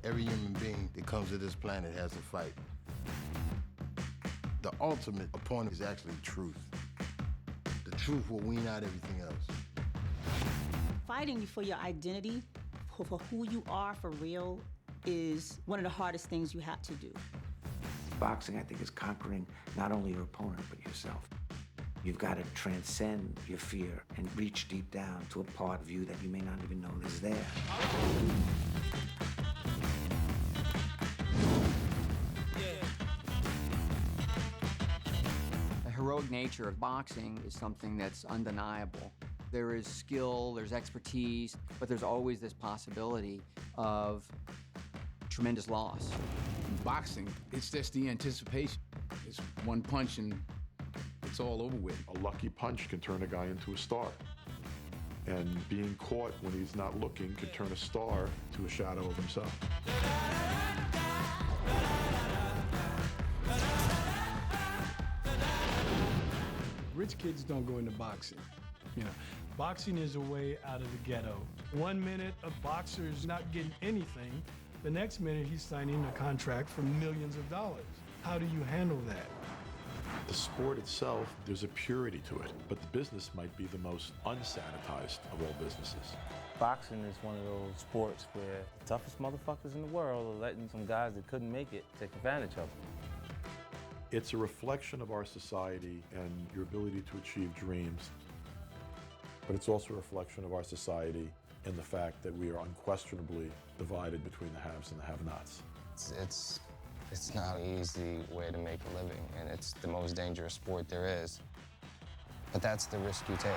Every human being that comes to this planet has to fight. The ultimate opponent is actually truth. The truth will wean out everything else. Fighting for your identity, for who you are for real, is one of the hardest things you have to do. Boxing, I think, is conquering not only your opponent, but yourself. You've got to transcend your fear and reach deep down to a part of you that you may not even know is there. The heroic nature of boxing is something that's undeniable. There is skill, there's expertise, but there's always this possibility of tremendous loss. In boxing, it's just the anticipation. It's one punch and it's all over with. A lucky punch can turn a guy into a star. And being caught when he's not looking can turn a star to a shadow of himself. Rich kids don't go into boxing. You know, boxing is a way out of the ghetto. 1 minute a boxer's not getting anything, the next minute he's signing a contract for millions of dollars. How do you handle that? The sport itself, there's a purity to it, but the business might be the most unsanitized of all businesses. Boxing is one of those sports where the toughest motherfuckers in the world are letting some guys that couldn't make it take advantage of them. It's a reflection of our society and your ability to achieve dreams, but it's also a reflection of our society in the fact that we are unquestionably divided between the haves and the have-nots. It's not an easy way to make a living, and it's the most dangerous sport there is. But that's the risk you take.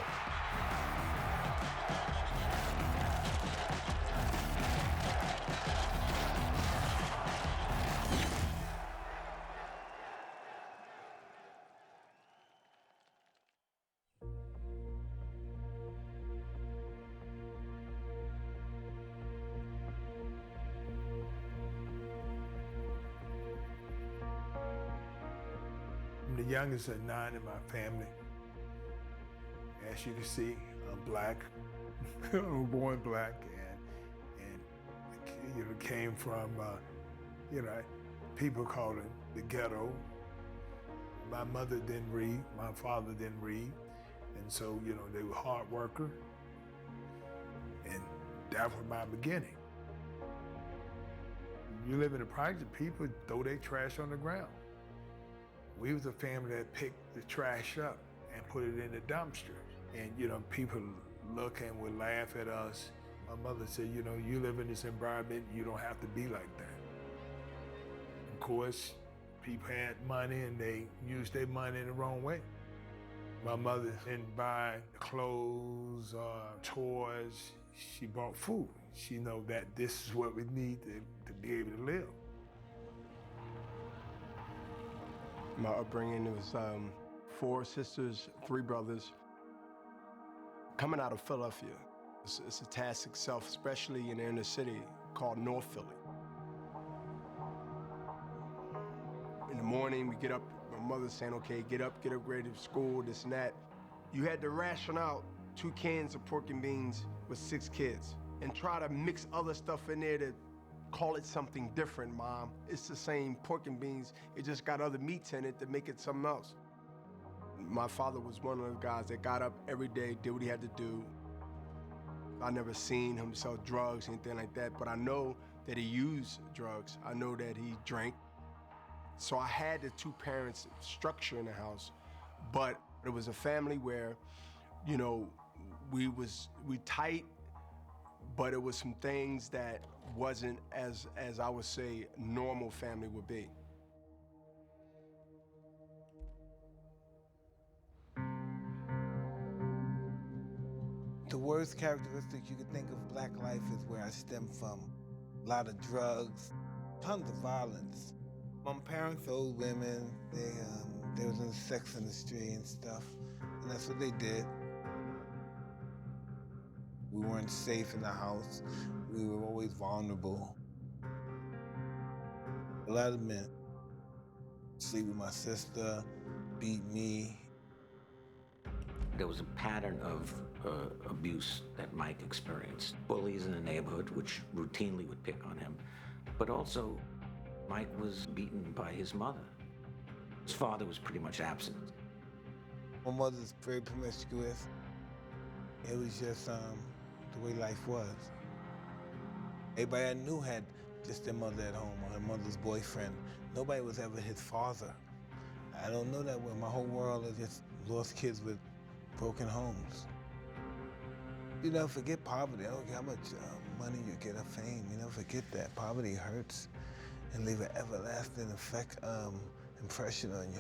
I'm the youngest of 9 in my family. As you can see, I'm black. I was born black, and you know, came from, you know, people call it the ghetto. My mother didn't read, my father didn't read, and so, you know, they were hard worker, and that was my beginning. You live in the project, people throw their trash on the ground. We was a family that picked the trash up and put it in the dumpster. And, you know, people look and would laugh at us. My mother said, you know, you live in this environment, you don't have to be like that. Of course, people had money and they used their money in the wrong way. My mother didn't buy clothes or toys, she bought food. She know that this is what we need to be able to live. My upbringing was 4 sisters, 3 brothers. Coming out of Philadelphia, it's a task itself, especially in the inner city, called North Philly. In the morning, we get up, my mother's saying, okay, get up ready for school, this and that. You had to ration out 2 cans of pork and beans with 6 kids and try to mix other stuff in there to call it something different, Mom. It's the same pork and beans, it just got other meats in it to make it something else. My father was one of the guys that got up every day, did what he had to do. I never seen him sell drugs, anything like that, but I know that he used drugs. I know that he drank. So I had the 2 parents structure in the house, but it was a family where, you know, we tight, but it was some things that wasn't as I would say normal family would be. The worst characteristic you could think of black life is where I stem from. A lot of drugs, tons of violence. My parents are old women. They was in the sex industry and stuff, and that's what they did. We weren't safe in the house. We were always vulnerable. A lot of men sleep with my sister, beat me. There was a pattern of abuse that Mike experienced. Bullies in the neighborhood, which routinely would pick on him. But also, Mike was beaten by his mother. His father was pretty much absent. My mother's very promiscuous. It was just the way life was. Everybody I knew had just their mother at home or her mother's boyfriend. Nobody was ever his father. I don't know that well. My whole world is just lost kids with broken homes. You never forget poverty. I don't care how much money you get or fame. You never forget that. Poverty hurts and leave an everlasting impression on you.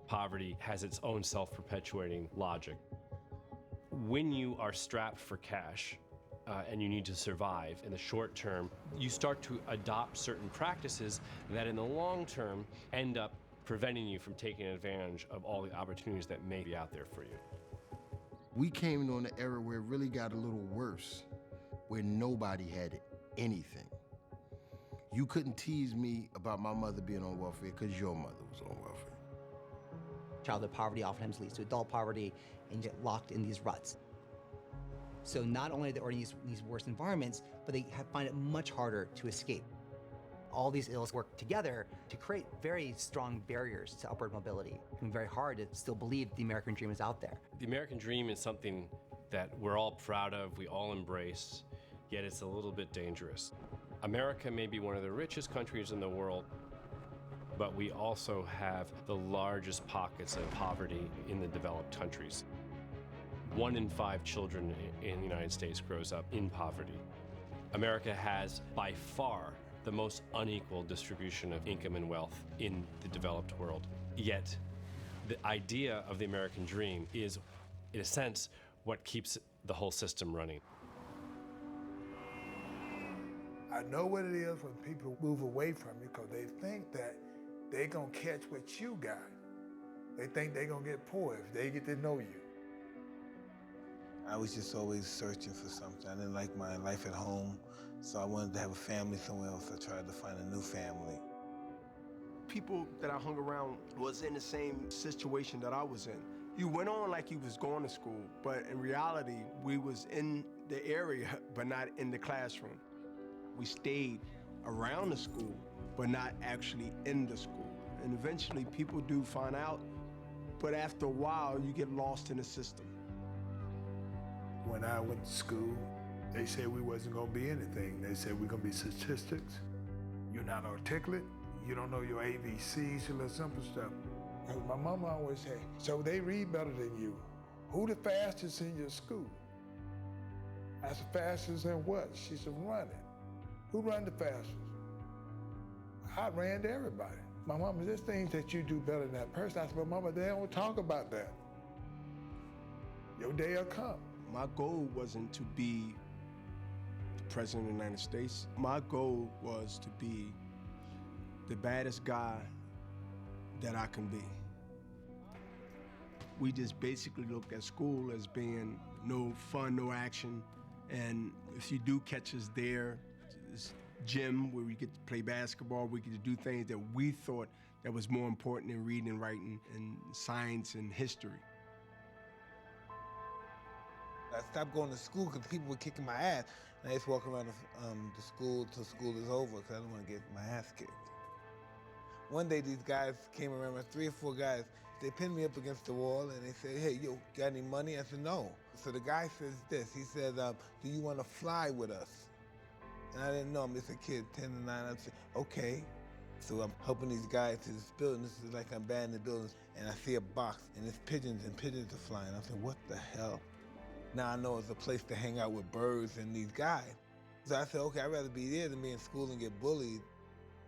Poverty has its own self-perpetuating logic. When you are strapped for cash and you need to survive in the short term, you start to adopt certain practices that in the long term end up preventing you from taking advantage of all the opportunities that may be out there for you. We came on an era where it really got a little worse, where nobody had anything. You couldn't tease me about my mother being on welfare because your mother was on welfare. Childhood poverty oftentimes leads to adult poverty, and you get locked in these ruts. So not only are they already in these worse environments, but they find it much harder to escape. All these ills work together to create very strong barriers to upward mobility. It's very hard to still believe the American dream is out there. The American dream is something that we're all proud of, we all embrace, yet it's a little bit dangerous. America may be one of the richest countries in the world, but we also have the largest pockets of poverty in the developed countries. 1 in 5 children in the United States grows up in poverty. America has, by far, the most unequal distribution of income and wealth in the developed world. Yet, the idea of the American dream is, in a sense, what keeps the whole system running. I know what it is when people move away from you because they think that they're gonna catch what you got. They think they're gonna get poor if they get to know you. I was just always searching for something. I didn't like my life at home, so I wanted to have a family somewhere else. I tried to find a new family. People that I hung around was in the same situation that I was in. You went on like you was going to school, but in reality, we was in the area, but not in the classroom. We stayed around the school, but not actually in the school. And eventually people do find out, but after a while, you get lost in the system. When I went to school, they said we wasn't gonna be anything. They said we're gonna be statistics. You're not articulate, you don't know your ABCs, your little simple stuff. And my mama always said, so they read better than you. Who the fastest in your school? I said, fastest in what? She said, running. Who run the fastest? I ran to everybody. My mama, there's things that you do better than that person. I said, but mama, they don't talk about that. Your day will come. My goal wasn't to be the president of the United States. My goal was to be the baddest guy that I can be. We just basically looked at school as being no fun, no action. And if you do catch us there, this gym where we get to play basketball, we get to do things that we thought that was more important than reading and writing and science and history. I stopped going to school because people were kicking my ass. And I just walk around the school till school is over because I didn't want to get my ass kicked. One day these guys came around, 3 or 4 guys, they pinned me up against the wall and they said, hey, yo, got any money? I said, no. So the guy says this, he said, do you want to fly with us? And I didn't know, I'm just a kid, 10 and 9. I said, okay. So I'm helping these guys to this building. This is like I'm abandoned buildings. And I see a box and it's pigeons and pigeons are flying. I said, what the hell? Now I know it's a place to hang out with birds and these guys. So I said, okay, I'd rather be there than be in school and get bullied.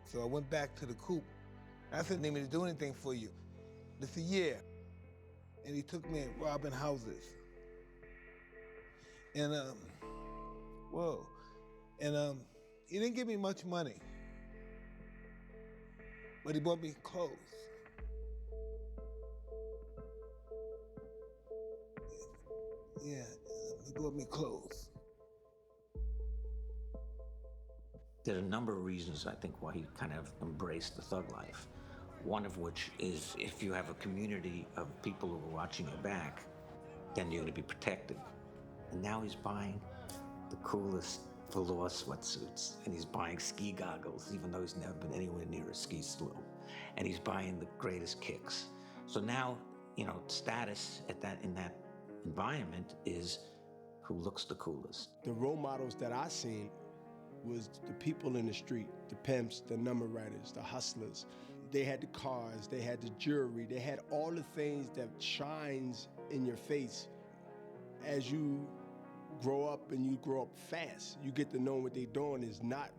So I went back to the coop. I said, need me to do anything for you? They said, yeah. And he took me in robbing houses. And, whoa. And he didn't give me much money, but he bought me clothes. Yeah, he bought me clothes. There are a number of reasons, I think, why he kind of embraced the thug life. One of which is if you have a community of people who are watching your back, then you're going to be protected. And now he's buying the coolest velour sweatsuits, and he's buying ski goggles, even though he's never been anywhere near a ski slope. And he's buying the greatest kicks. So now, you know, status in that environment is who looks the coolest. The role models that I seen was the people in the street, the pimps, the number writers, the hustlers. They had the cars, they had the jewelry, they had all the things that shines in your face. As you grow up and you grow up fast, you get to know what they're doing is not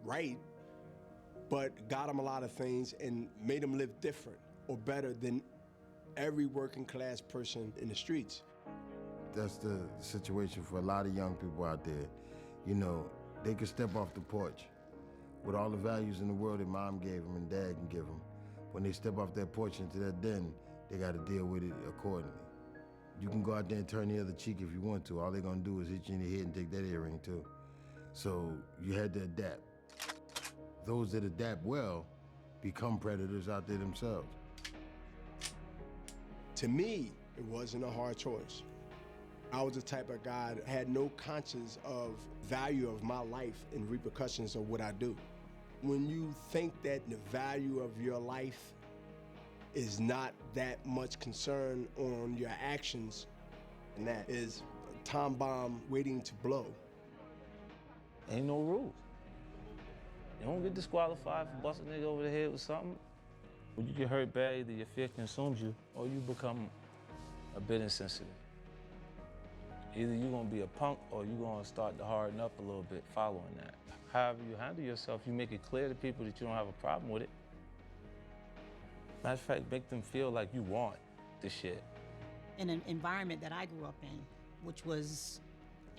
right, but got them a lot of things and made them live different or better than every working class person in the streets. That's the situation for a lot of young people out there. You know, they can step off the porch with all the values in the world that mom gave them and dad can give them. When they step off that porch into that den, they got to deal with it accordingly. You can go out there and turn the other cheek if you want to. All they're gonna do is hit you in the head and take that earring too. So you had to adapt. Those that adapt well become predators out there themselves. To me, it wasn't a hard choice. I was the type of guy that had no conscience of value of my life and repercussions of what I do. When you think that the value of your life is not that much concern on your actions, and that is a time bomb waiting to blow. Ain't no rules. You don't get disqualified for busting a nigga over the head with something. When you get hurt bad, either your fear consumes you or you become a bit insensitive. Either you're gonna be a punk or you're gonna start to harden up a little bit following that. However you handle yourself, you make it clear to people that you don't have a problem with it. Matter of fact, make them feel like you want the shit. In an environment that I grew up in, which was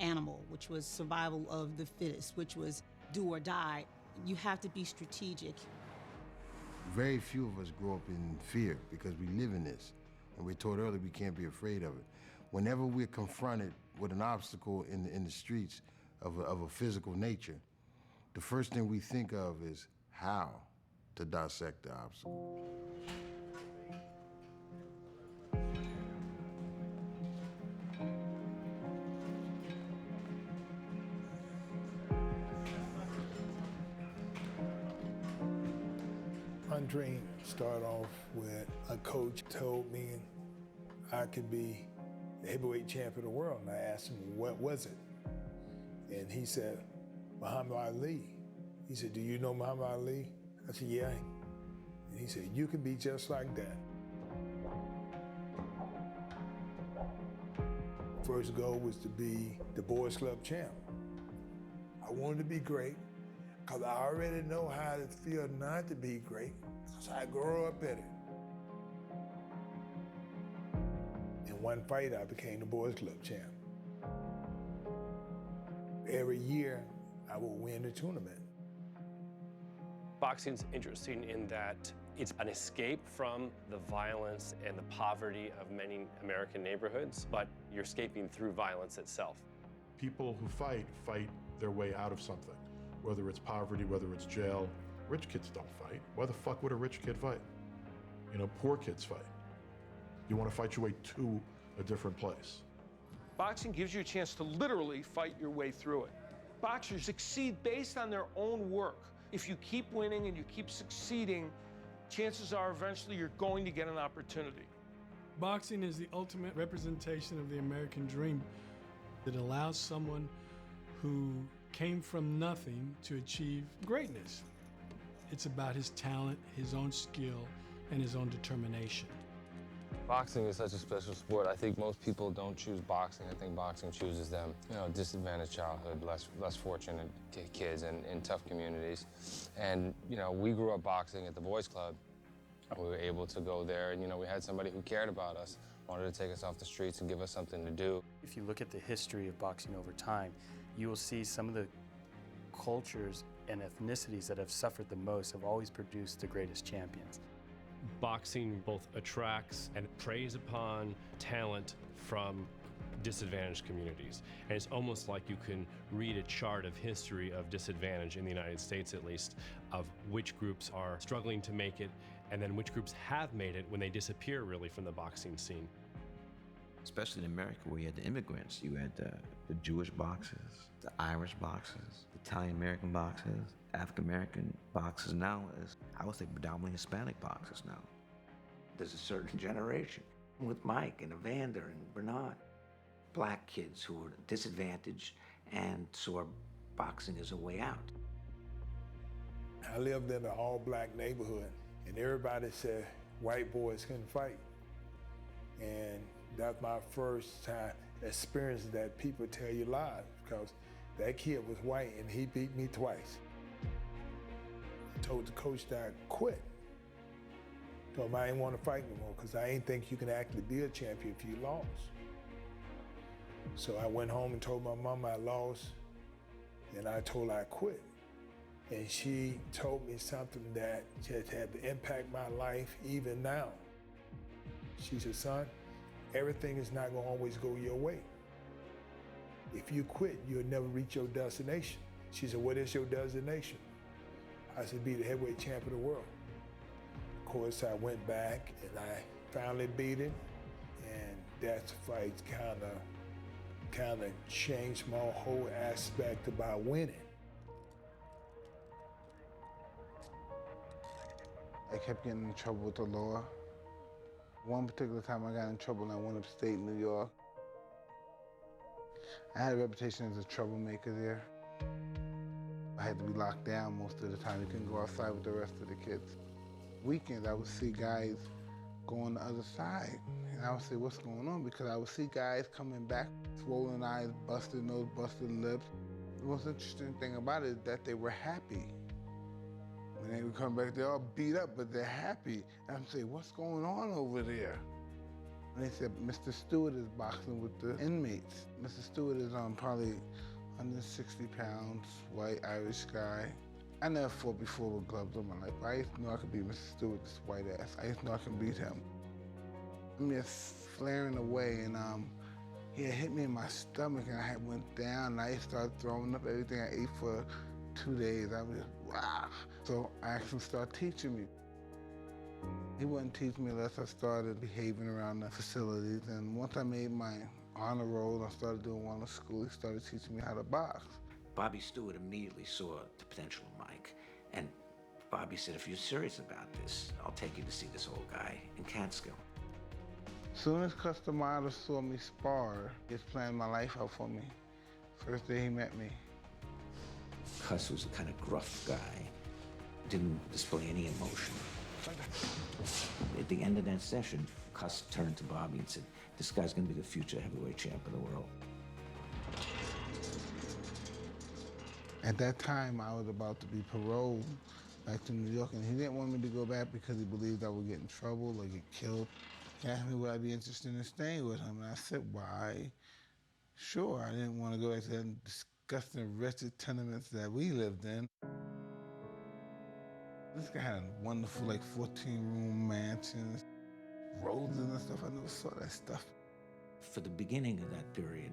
animal, which was survival of the fittest, which was do or die, you have to be strategic. Very few of us grow up in fear because we live in this. And we're told earlier we can't be afraid of it. Whenever we're confronted with an obstacle in the streets of a physical nature, the first thing we think of is how to dissect the obstacle. My dream started off with a coach told me I could be the heavyweight champion of the world. And I asked him, what was it? And he said, Muhammad Ali. He said, do you know Muhammad Ali? I said, yeah. And he said, you can be just like that. First goal was to be the Boys Club champ. I wanted to be great because I already know how it feels not to be great because I grew up in it. In one fight, I became the Boys Club champ. Every year, I would win the tournament. Boxing's interesting in that it's an escape from the violence and the poverty of many American neighborhoods, but you're escaping through violence itself. People who fight their way out of something, whether it's poverty, whether it's jail. Rich kids don't fight. Why the fuck would a rich kid fight? You know, poor kids fight. You want to fight your way to a different place. Boxing gives you a chance to literally fight your way through it. Boxers succeed based on their own work. If you keep winning and you keep succeeding, chances are eventually you're going to get an opportunity. Boxing is the ultimate representation of the American dream. It allows someone who came from nothing to achieve greatness. It's about his talent, his own skill, and his own determination. Boxing is such a special sport. I think most people don't choose boxing. I think boxing chooses them. You know, disadvantaged childhood, less fortunate kids in tough communities. And, you know, we grew up boxing at the Boys Club. We were able to go there, and, you know, we had somebody who cared about us, wanted to take us off the streets and give us something to do. If you look at the history of boxing over time, you will see some of the cultures and ethnicities that have suffered the most have always produced the greatest champions. Boxing both attracts and preys upon talent from disadvantaged communities. And it's almost like you can read a chart of history of disadvantage in the United States, at least, of which groups are struggling to make it, and then which groups have made it when they disappear really from the boxing scene. especially in America where you had the immigrants. You had the Jewish boxers, the Irish boxers, Italian American boxers, African American boxers. Now is, I would say, predominantly Hispanic boxers now. There's a certain generation with Mike and Evander and Bernard, black kids who were disadvantaged and saw boxing as a way out. I lived in an all-black neighborhood, and everybody said white boys couldn't fight. And that's my first time experiencing that people tell you lies, because that kid was white and he beat me twice. I told the coach that I quit. Told him I didn't want to fight no more because I didn't think you can actually be a champion if you lost. So I went home and told my mom I lost, and I told her I quit. And she told me something that just had to impact my life even now. She said, son, everything is not gonna always go your way. If you quit, you'll never reach your destination. She said, what is your destination? I said, be the heavyweight champion of the world. Of course, I went back and I finally beat him, and that fight kind of changed my whole aspect about winning. I kept getting in trouble with the law. One particular time I got in trouble and I went upstate New York. I had a reputation as a troublemaker there. I had to be locked down most of the time. You couldn't go outside with the rest of the kids. Weekends, I would see guys go on the other side. And I would say, what's going on? Because I would see guys coming back, swollen eyes, busted nose, busted lips. The most interesting thing about it is that they were happy. When they would come back, they're all beat up, but they're happy. And I'm saying, what's going on over there? And they said, Mr. Stewart is boxing with the inmates. Mr. Stewart is probably 160 pounds, white Irish guy. I never fought before with gloves on my life. I used to know I could beat Mr. Stewart, this white ass. I used to know I could beat him. I'm just flaring away, and he had hit me in my stomach, and I had went down, and I started throwing up everything I ate for 2 days. I was just, wow. So I asked him to start teaching me. He wouldn't teach me unless I started behaving around the facilities. And once I made my honor roll, I started doing well in school, he started teaching me how to box. Bobby Stewart immediately saw the potential of Mike. And Bobby said, if you're serious about this, I'll take you to see this old guy in Catskill. As soon as Cus D'Amato saw me spar, he was planning my life out for me. First day he met me. Cus was a kind of gruff guy, didn't display any emotion. At the end of that session, Cus turned to Bobby and said, this guy's gonna be the future heavyweight champ of the world. At that time, I was about to be paroled back to New York, and he didn't want me to go back because he believed I would get in trouble or get killed. He asked me would I be interested in staying with him, and I said, why? Sure, I didn't want to go back to the disgusting, wretched tenements that we lived in. This guy had a wonderful, 14-room mansions, roses and stuff. I never saw that stuff. For the beginning of that period,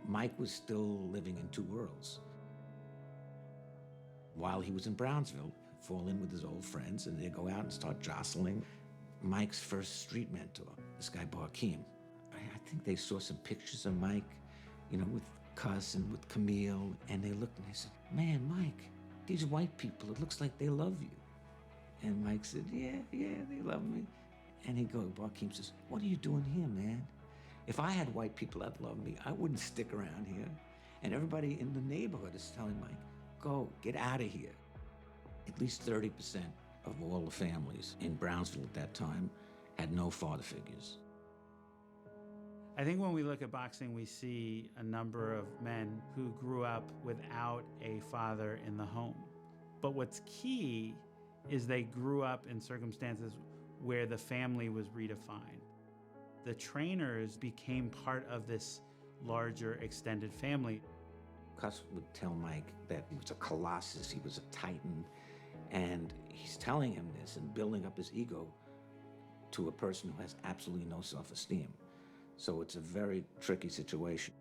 Mike was still living in two worlds. While he was in Brownsville, fall in with his old friends, and they'd go out and start jostling. Mike's first street mentor, this guy Barkeem. I think they saw some pictures of Mike, with Cus and with Camille, and they looked and they said, man, Mike, these white people, it looks like they love you. And Mike said, yeah, they love me. And Barkeem says, what are you doing here, man? If I had white people that loved me, I wouldn't stick around here. And everybody in the neighborhood is telling Mike, go, get out of here. At least 30% of all the families in Brownsville at that time had no father figures. I think when we look at boxing, we see a number of men who grew up without a father in the home. But what's key is they grew up in circumstances where the family was redefined. The trainers became part of this larger extended family. Cus would tell Mike that he was a colossus, he was a titan, and he's telling him this and building up his ego to a person who has absolutely no self-esteem. So it's a very tricky situation.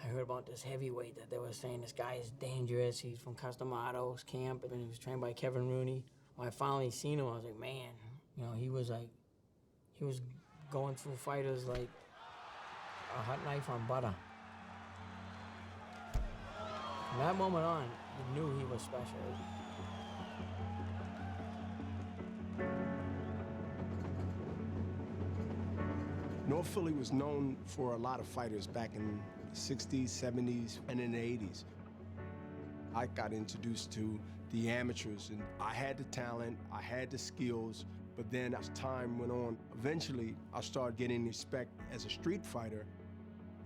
I heard about this heavyweight that they were saying this guy is dangerous. He's from Cus D'Amato's camp, and he was trained by Kevin Rooney. When I finally seen him, I was like, man, he was going through fighters like a hot knife on butter. From that moment on, you knew he was special. North Philly was known for a lot of fighters back in the 60s, 70s, and in the 80s. I got introduced to the amateurs, and I had the talent, I had the skills, but then as time went on, eventually I started getting respect as a street fighter,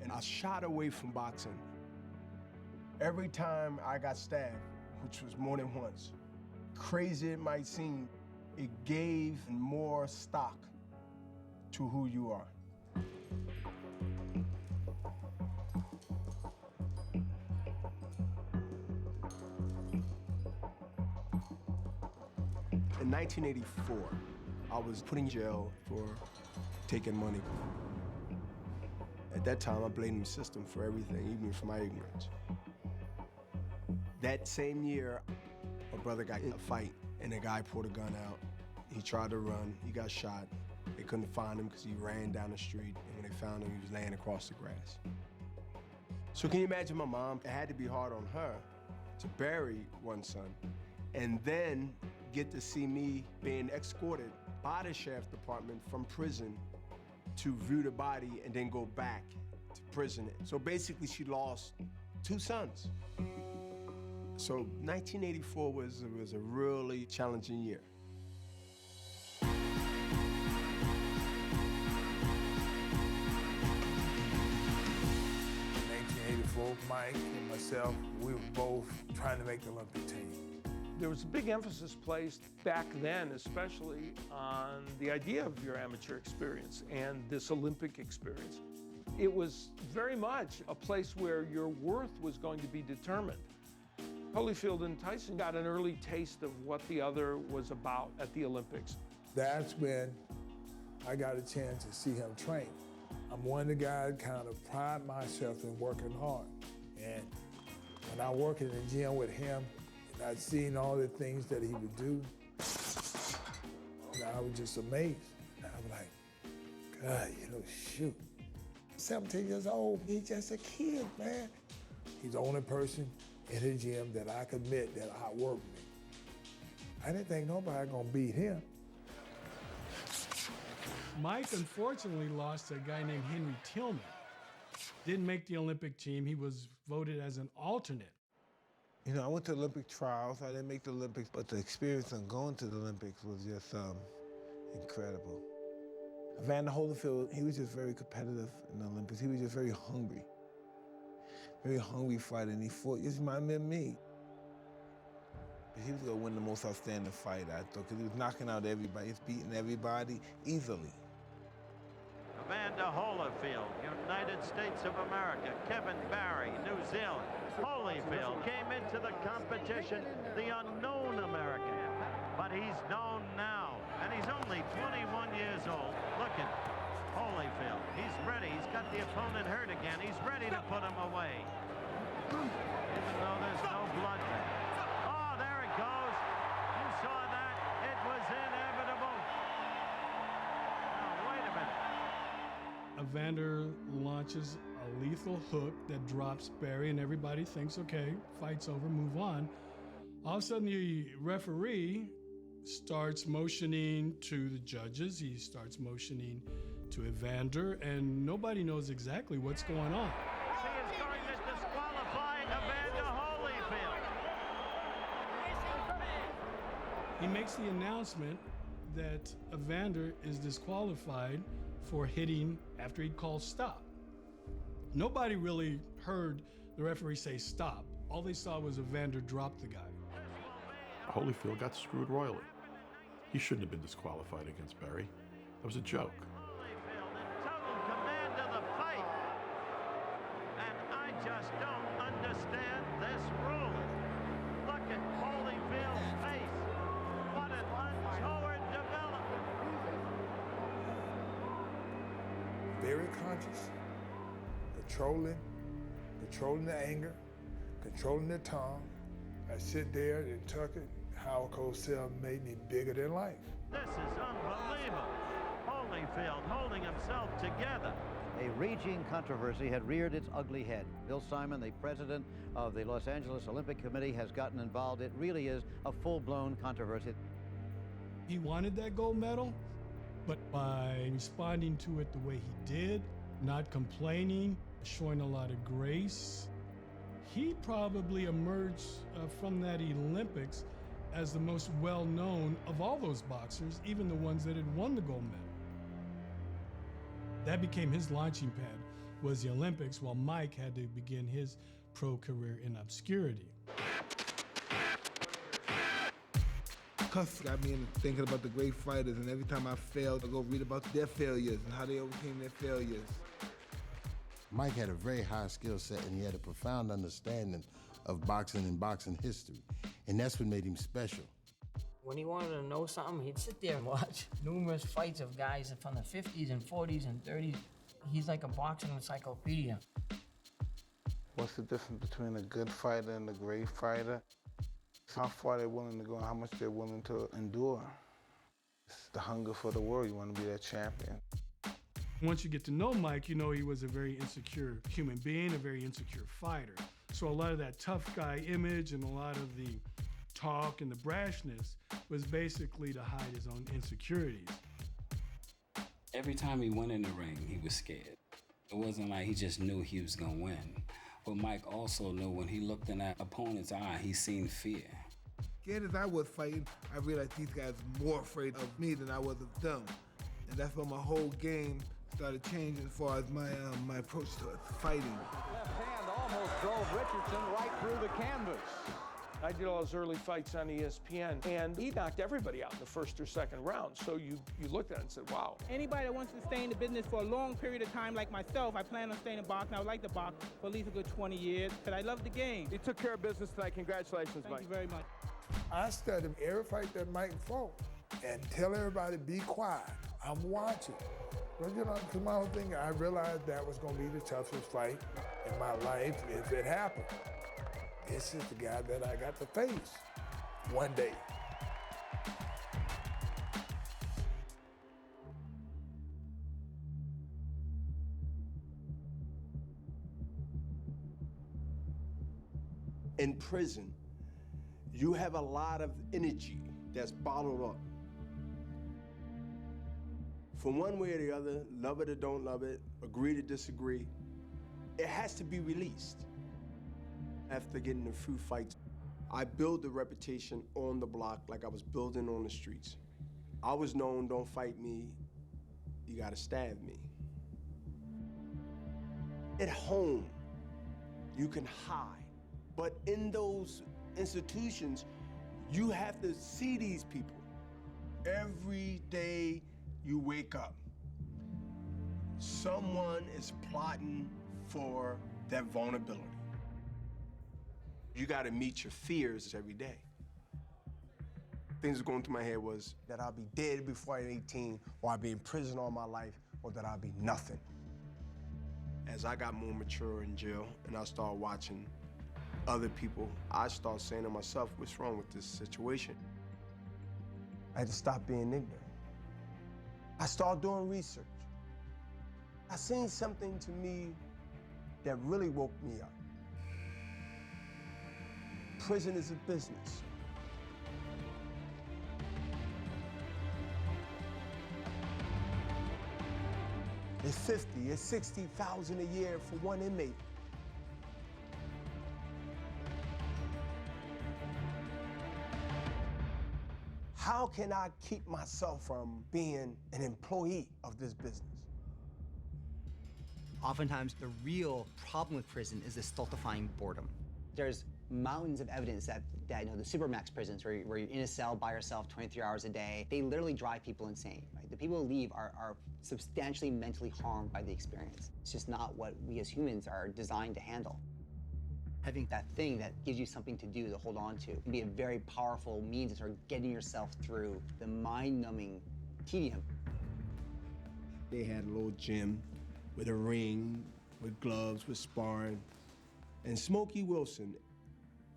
and I shied away from boxing. Every time I got stabbed, which was more than once, crazy it might seem, it gave more stock to who you are. In 1984, I was put in jail for taking money. At that time, I blamed the system for everything, even for my ignorance. That same year, my brother got in a fight, and a guy pulled a gun out. He tried to run, he got shot. They couldn't find him because he ran down the street, and when they found him, he was laying across the grass. So can you imagine my mom? It had to be hard on her to bury one son, and then get to see me being escorted by the sheriff's department from prison to view the body and then go back to prison. So basically she lost 2 sons. So 1984 was a really challenging year. 1984, Mike and myself, we were both trying to make the Olympic team. There was a big emphasis placed back then, especially on the idea of your amateur experience and this Olympic experience. It was very much a place where your worth was going to be determined. Holyfield and Tyson got an early taste of what the other was about at the Olympics. That's when I got a chance to see him train. I'm one of the guys kind of pride myself in working hard. And when I work in the gym with him, and I'd seen all the things that he would do, and I was just amazed. And I'm like, God, shoot. 17 years old, he's just a kid, man. He's the only person in the gym that I could admit that outworked me. I didn't think nobody gonna beat him. Mike unfortunately lost to a guy named Henry Tillman. Didn't make the Olympic team. He was voted as an alternate. I went to Olympic trials. I didn't make the Olympics, but the experience of going to the Olympics was just incredible. Evander Holyfield, he was just very competitive in the Olympics. He was just very hungry fighter, and he fought, just reminded me of me. But he was gonna win the most outstanding fight, I thought, because he was knocking out everybody. He was beating everybody easily. Evander Holyfield, United States of America. Kevin Barry, New Zealand. Holyfield came into the competition the unknown American, but he's known now, and he's only 21 years old. Look at Holyfield. He's ready. He's got the opponent hurt again. He's ready to put him away, even though there's no blood there. Oh, there it goes. You saw that. It was inevitable. Now, wait a minute. Evander launches a lethal hook that drops Barry, and everybody thinks, okay, fight's over, move on. All of a sudden, the referee starts motioning to the judges. He starts motioning to Evander, and nobody knows exactly what's going on. He is going to disqualify Evander Holyfield. He makes the announcement that Evander is disqualified for hitting after he called stop. Nobody really heard the referee say stop. All they saw was Evander drop the guy. Holyfield got screwed royally. He shouldn't have been disqualified against Barry. That was a joke. Holyfield in total command of the fight. And I just don't understand this ruling. Look at Holyfield's face. What an untoward development. Very conscious, controlling the anger, controlling the tongue. I sit there and tuck it. Howard Cosell made me bigger than life. This is unbelievable. Holyfield holding himself together. A raging controversy had reared its ugly head. Bill Simon, the president of the Los Angeles Olympic Committee, has gotten involved. It really is a full-blown controversy. He wanted that gold medal, but by responding to it the way he did, not complaining, showing a lot of grace, he probably emerged from that Olympics as the most well-known of all those boxers, even the ones that had won the gold medal. That became his launching pad, was the Olympics, while Mike had to begin his pro career in obscurity. Cuss got me into thinking about the great fighters, and every time I failed, I go read about their failures and how they overcame their failures. Mike had a very high skill set, and he had a profound understanding of boxing and boxing history, and that's what made him special. When he wanted to know something, he'd sit there and watch numerous fights of guys from the 50s and 40s and 30s. He's like a boxing encyclopedia. What's the difference between a good fighter and a great fighter? It's how far they're willing to go and how much they're willing to endure. It's the hunger for the world. You want to be that champion. Once you get to know Mike, you know he was a very insecure human being, a very insecure fighter. So a lot of that tough guy image and a lot of the talk and the brashness was basically to hide his own insecurities. Every time he went in the ring, he was scared. It wasn't like he just knew he was gonna win. But Mike also knew when he looked in that opponent's eye, he seen fear. Scared as I was fighting, I realized these guys were more afraid of me than I was of them. And that's when my whole game started changing as far as my approach to fighting. Left hand almost drove Richardson right through the canvas. I did all his early fights on ESPN, and he knocked everybody out in the first or second round. So you looked at it and said, wow. Anybody that wants to stay in the business for a long period of time, like myself, I plan on staying in boxing. I would like to box for at least a good 20 years, because I love the game. He took care of business tonight. Congratulations, Mike. Thank you very much. I studied every fight that Mike fought and tell everybody, be quiet. I'm watching. But you know, because my whole thing, I realized that was going to be the toughest fight in my life if it happened. This is the guy that I got to face one day. In prison, you have a lot of energy that's bottled up. From one way or the other, love it or don't love it, agree to disagree, it has to be released. After getting a few fights, I built a reputation on the block like I was building on the streets. I was known, don't fight me, you gotta stab me. At home, you can hide, but in those institutions, you have to see these people. Every day you wake up, someone is plotting for that vulnerability. You gotta meet your fears every day. Things that going through my head was that I'll be dead before I'm 18, or I'll be in prison all my life, or that I'll be nothing. As I got more mature in jail and I started watching other people, I started saying to myself, what's wrong with this situation? I had to stop being ignorant. I started doing research. I seen something to me that really woke me up. Prison is a business. It's 50, it's 60,000 a year for one inmate. How can I keep myself from being an employee of this business? Oftentimes, the real problem with prison is the stultifying boredom. There's mountains of evidence that you know, the supermax prisons where you're in a cell by yourself 23 hours a day, they literally drive people insane. Right? The people who leave are substantially mentally harmed by the experience. It's just not what we as humans are designed to handle. Having that thing that gives you something to do, to hold on to, can be a very powerful means of sort of getting yourself through the mind-numbing tedium. They had a little gym with a ring, with gloves, with sparring. And Smokey Wilson,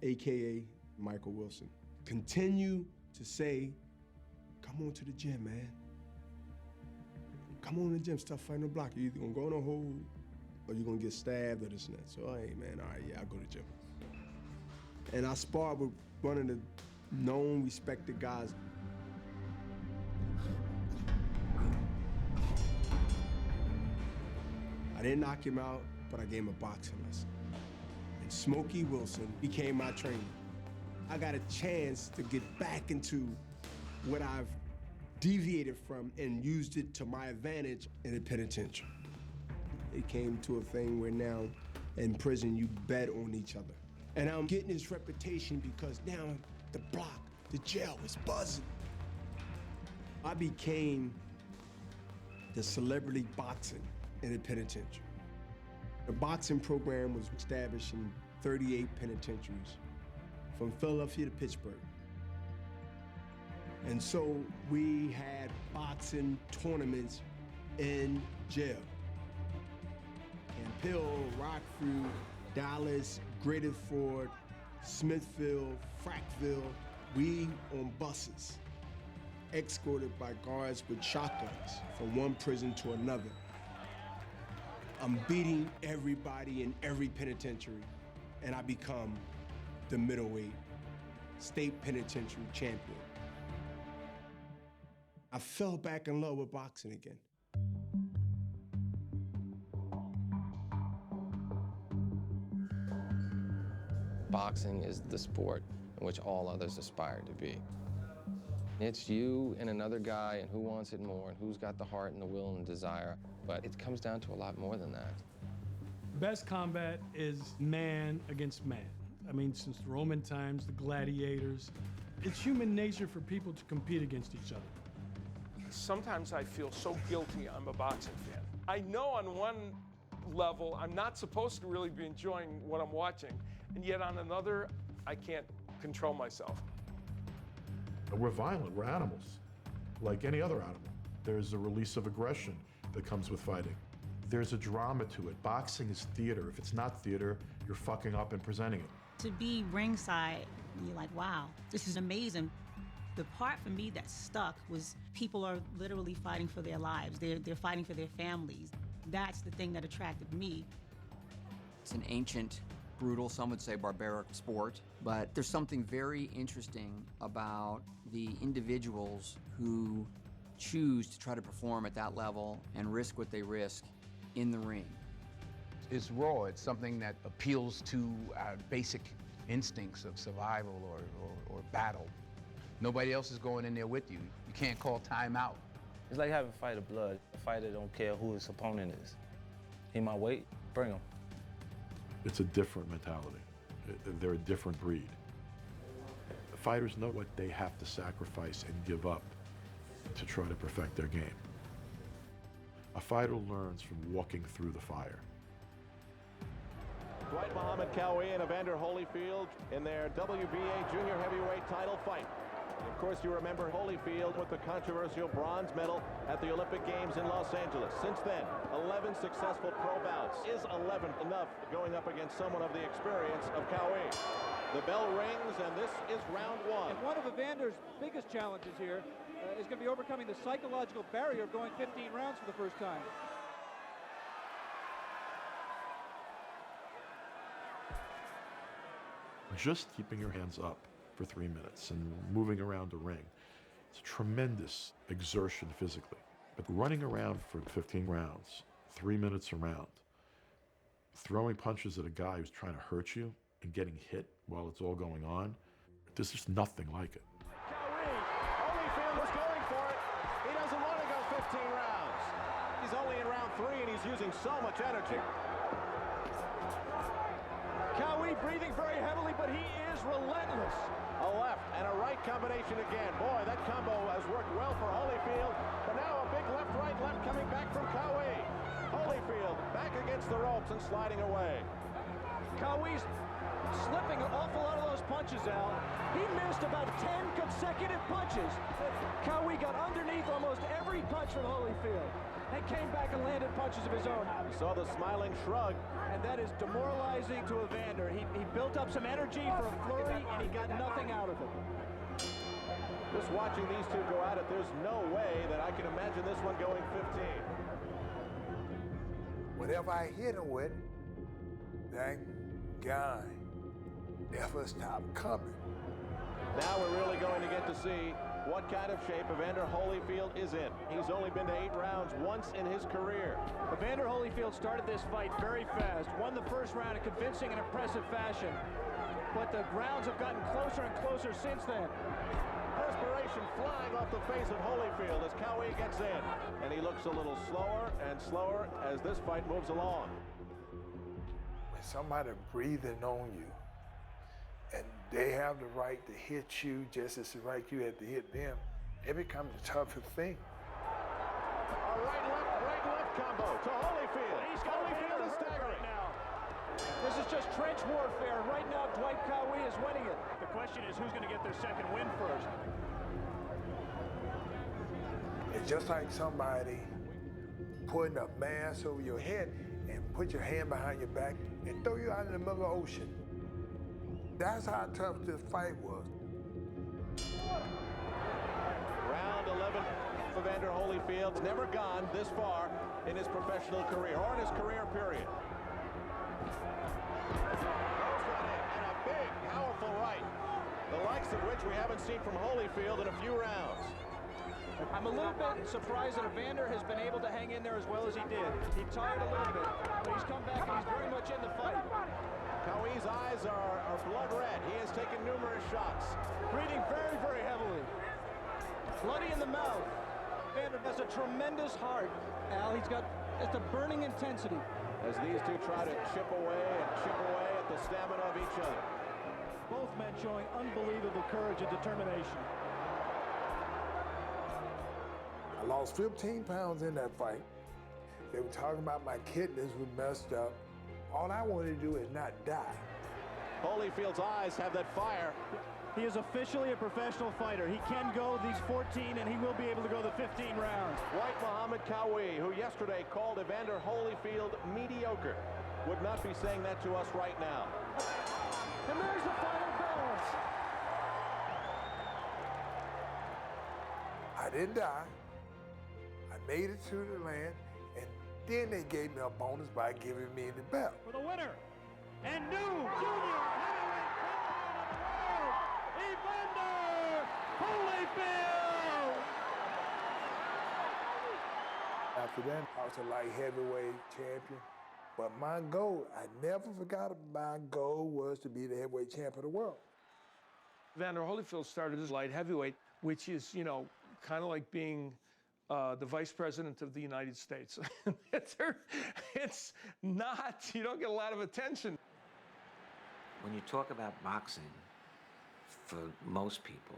AKA Michael Wilson, continue to say, come on to the gym, man. come on in the gym, stop fighting the block. You're either gonna go in a hole or you're gonna get stabbed or this and that. So, hey, man, all right, yeah, I'll go to the gym. And I sparred with one of the known, respected guys. I didn't knock him out, but I gave him a boxing lesson. And Smokey Wilson became my trainer. I got a chance to get back into what I've deviated from and used it to my advantage in the penitentiary. It came to a thing where now in prison you bet on each other. And I'm getting this reputation because now the block, the jail is buzzing. I became the celebrity boxing in the penitentiary. The boxing program was established in 38 penitentiaries from Philadelphia to Pittsburgh. And so we had boxing tournaments in jail. In Pill, Rockview, Dallas, Greater Ford, Smithfield, Frackville, we on buses, escorted by guards with shotguns from one prison to another. I'm beating everybody in every penitentiary, and I become the middleweight state penitentiary champion. I fell back in love with boxing again. Boxing is the sport in which all others aspire to be. It's you and another guy and who wants it more and who's got the heart and the will and desire, but it comes down to a lot more than that. Best combat is man against man. I mean, since the Roman times, the gladiators, it's human nature for people to compete against each other. Sometimes I feel so guilty I'm a boxing fan. I know on one level I'm not supposed to really be enjoying what I'm watching, and yet on another, I can't control myself. We're violent, we're animals, like any other animal. There's a release of aggression that comes with fighting. There's a drama to it. Boxing is theater. If it's not theater, you're fucking up and presenting it. To be ringside, you're like, wow, this is amazing. The part for me that stuck was people are literally fighting for their lives. They're fighting for their families. That's the thing that attracted me. It's an ancient, brutal, some would say barbaric sport, but there's something very interesting about the individuals who choose to try to perform at that level and risk what they risk in the ring. It's raw. It's something that appeals to our basic instincts of survival or battle. Nobody else is going in there with you. You can't call time out. It's like having a fight of blood. A fighter don't care who his opponent is. He my weight, bring him. It's a different mentality. They're a different breed. Fighters know what they have to sacrifice and give up to try to perfect their game. A fighter learns from walking through the fire. Dwight Muhammad Cowie and Evander Holyfield in their WBA junior heavyweight title fight. Of course, you remember Holyfield with the controversial bronze medal at the Olympic Games in Los Angeles. Since then, 11 successful pro bouts. Is 11 enough going up against someone of the experience of Cowie? The bell rings, and this is round one. And one of Evander's biggest challenges here is going to be overcoming the psychological barrier of going 15 rounds for the first time. Just keeping your hands up for 3 minutes and moving around a ring, it's a tremendous exertion physically. But running around for 15 rounds, 3 minutes a round, throwing punches at a guy who's trying to hurt you and getting hit while it's all going on, there's just nothing like it. Holyfield was going for it. He doesn't want to go 15 rounds. He's only in round 3 and he's using so much energy. Cowie breathing very heavily, but he is relentless. A left and a right combination again. Boy, that combo has worked well for Holyfield. But now a big left-right left coming back from Cowie. Holyfield back against the ropes and sliding away. Cowie's slipping an awful lot of those punches, Al. He missed about 10 consecutive punches. Cowie got underneath almost every punch from Holyfield and came back and landed punches of his own. You saw the smiling shrug. And that is demoralizing to Evander. He built up some energy for a flurry, and he got nothing out of it. Just watching these two go at it, there's no way that I can imagine this one going 15. Whatever I hit him with, that guy never stopped coming. Now we're really going to get to see what kind of shape Evander Holyfield is in. He's only been to 8 rounds once in his career. Evander Holyfield started this fight very fast, won the first round in convincing and impressive fashion, but the rounds have gotten closer and closer since then. Perspiration flying off the face of Holyfield as Cowie gets in. And he looks a little slower and slower as this fight moves along. When somebody breathing on you, and they have the right to hit you just as right you have to hit them, it becomes the toughest thing. A right-left combo to Holyfield. Holyfield is staggering. Right now. This is just trench warfare. Right now, Dwight Cowie is winning it. The question is who's going to get their second win first. It's just like somebody putting a mask over your head and put your hand behind your back and throw you out in the middle of the ocean. That's how tough this fight was. Round 11 for Evander Holyfield's never gone this far in his professional career, or in his career period. Throws one in, and a big, powerful right, the likes of which we haven't seen from Holyfield in a few rounds. I'm a little bit surprised that Evander has been able to hang in there as well as he did. He tired a little bit, but he's come back and he's very much in the fight. Cowie's eyes are blood red. He has taken numerous shots. Breathing very, very heavily. Bloody in the mouth. Evander has a tremendous heart, Al. He's got just a burning intensity. As these two try to chip away at the stamina of each other. Both men showing unbelievable courage and determination. I lost 15 pounds in that fight. They were talking about my kidneys were messed up. All I wanted to do is not die. Holyfield's eyes have that fire. He is officially a professional fighter. He can go these 14, and he will be able to go the 15 rounds. Dwight Muhammad Cowie, who yesterday called Evander Holyfield mediocre, would not be saying that to us right now. And there's the final balance. I didn't die. I made it to the land, and then they gave me a bonus by giving me the belt. For the winner, and new junior heavyweight champion of the world, Evander Holyfield! After that, I was a light heavyweight champion. But my goal, I never forgot my goal was to be the heavyweight champion of the world. Evander Holyfield started as light heavyweight, which is, you know, kind of like being the vice president of the United States. It's not, you don't get a lot of attention. When you talk about boxing, for most people,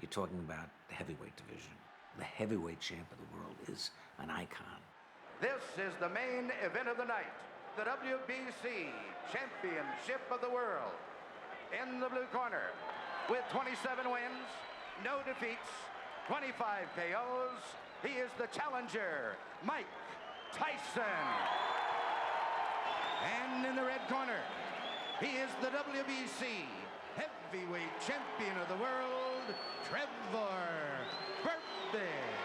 you're talking about the heavyweight division. The heavyweight champ of the world is an icon. This is the main event of the night, the WBC Championship of the World. In the blue corner, with 27 wins, no defeats, 25 KOs, he is the challenger, Mike Tyson. And in the red corner, he is the WBC Heavyweight Champion of the World, Trevor Berbick.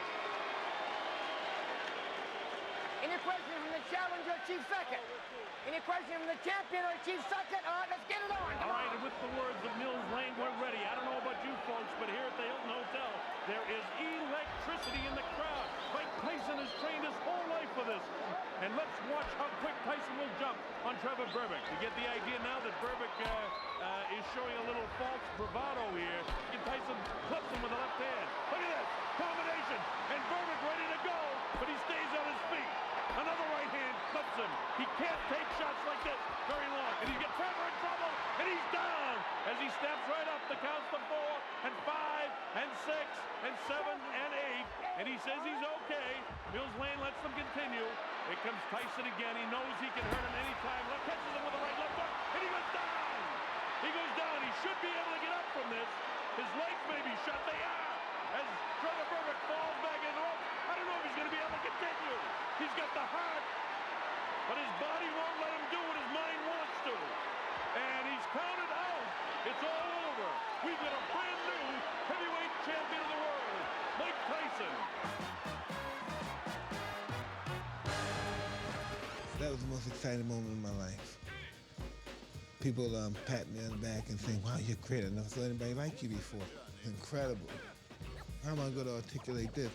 Any question from the challenger, Chief Second? Any question from the champion or Chief Second? All right, let's get it on. All right, and with the words of Mills Lane, we're ready. I don't know about you folks, but here at the Hilton Hotel, there is electricity in the crowd. Mike Tyson has trained his whole life for this. And let's watch how quick Tyson will jump on Trevor Berbick. You get the idea now that Berbick is showing a little false bravado here. And Tyson clips him with the left hand. Look at this, combination. And Berbick ready to go, but he stays on his feet. Another right hand clips him. He can't take shots like this very long. And he's got Trevor in trouble, and he's down as he steps right up the counts to 4 and 5 and 6 and 7 and 8. And he says he's okay. Mills Lane lets them continue. Here comes Tyson again. He knows he can hurt him anytime. Left catches him with the right left hook, and he goes down. He goes down. He should be able to get up from this. His legs may be shut. They are. As Trevor Berbick falls back in the rope. I don't know if he's going to be able to continue. He's got the heart, but his body won't let him do what his mind wants to. And he's counted out. It's all over. We've got a brand new heavyweight champion of the That was the most exciting moment in my life. People pat me on the back and saying, wow, you're great. I never saw anybody like you before. It's incredible. How am I going to articulate this?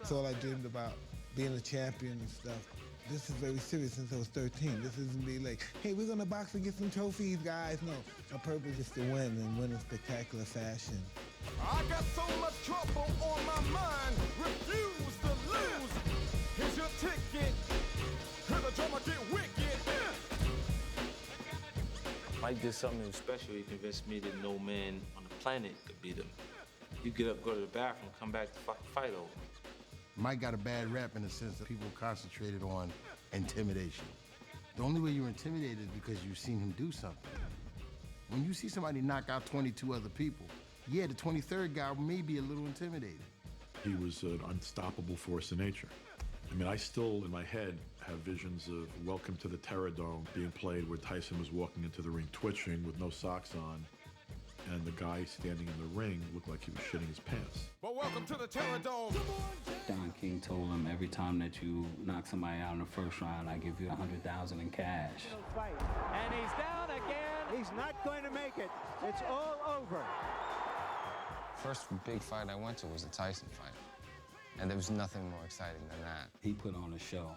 It's all I dreamed about, being a champion and stuff. This is very serious since I was 13. This isn't be like, hey, we're going to box and get some trophies, guys. No, my purpose is to win and win in spectacular fashion. I got so much trouble on my mind, refuse to lose. Here's your ticket, hear the drummer get wicked. Mike did something special. He convinced me that no man on the planet could beat him. You get up, go to the bathroom, come back to fucking fight over. Mike got a bad rap in the sense that people concentrated on intimidation. The only way you're intimidated is because you've seen him do something. When you see somebody knock out 22 other people, yeah, the 23rd guy may be a little intimidated. He was an unstoppable force of nature. I mean, I still, in my head, have visions of Welcome to the Terror Dome being played where Tyson was walking into the ring twitching with no socks on, and the guy standing in the ring looked like he was shitting his pants. But welcome to the Terror Dome. Don King told him, every time that you knock somebody out in the first round, I give you $100,000 in cash. Fight. And he's down again. He's not going to make it. It's all over. First big fight I went to was the Tyson fight. And there was nothing more exciting than that. He put on a show.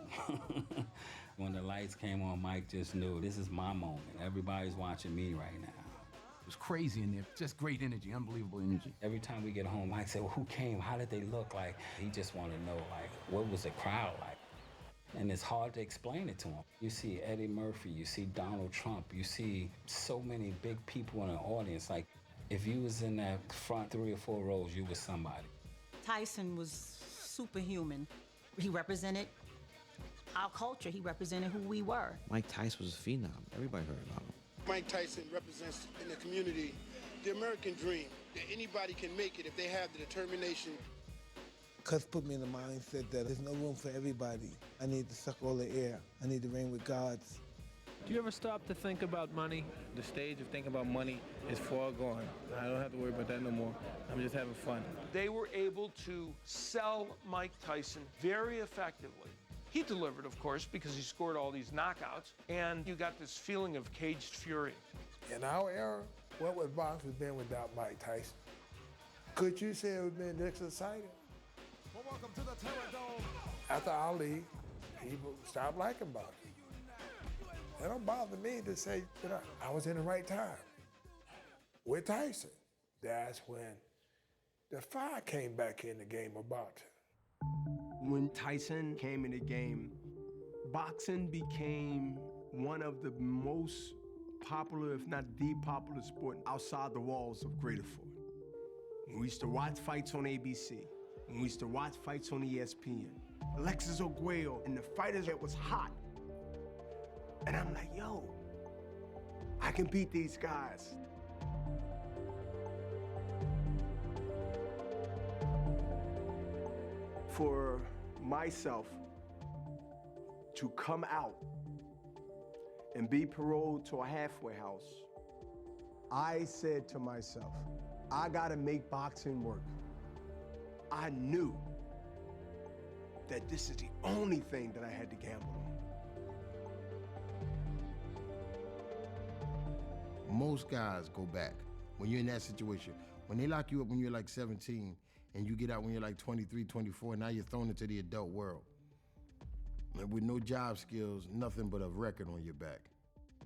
When the lights came on, Mike just knew, this is my moment. Everybody's watching me right now. It was crazy in there, just great energy, unbelievable energy. Every time we get home, Mike said, well, who came? How did they look like? He just wanted to know, like, what was the crowd like? And it's hard to explain it to him. You see Eddie Murphy, you see Donald Trump, you see so many big people in the audience. Like, if you was in that front 3 or 4 rows, you was somebody. Tyson was superhuman. He represented our culture. He represented who we were. Mike Tyson was a phenom. Everybody heard about him. Mike Tyson represents in the community the American dream, that anybody can make it if they have the determination. Cuz put me in the mindset that there's no room for everybody. I need to suck all the air. I need to reign with gods. Do you ever stop to think about money? The stage of thinking about money is far gone. I don't have to worry about that no more. I'm just having fun. They were able to sell Mike Tyson very effectively. He delivered, of course, because he scored all these knockouts, and you got this feeling of caged fury. In our era, what would boxing have been without Mike Tyson? Could you say it would have been this exciting? Well, welcome to the Terror Dome. After Ali, people stopped liking boxing. It don't bother me to say that I was in the right time with Tyson. That's when the fire came back in the game of boxing. When Tyson came in the game, boxing became one of the most popular, if not the popular sport outside the walls of Greater Fort. When we used to watch fights on ABC, when we used to watch fights on ESPN, Alexis Arguello and the fighters that was hot. And I'm like, yo, I can beat these guys. For myself to come out and be paroled to a halfway house, I said to myself, I gotta make boxing work. I knew that this is the only thing that I had to gamble on. Most guys go back when you're in that situation. When they lock you up when you're like 17 and you get out when you're like 23, 24, now you're thrown into the adult world. And with no job skills, nothing but a record on your back.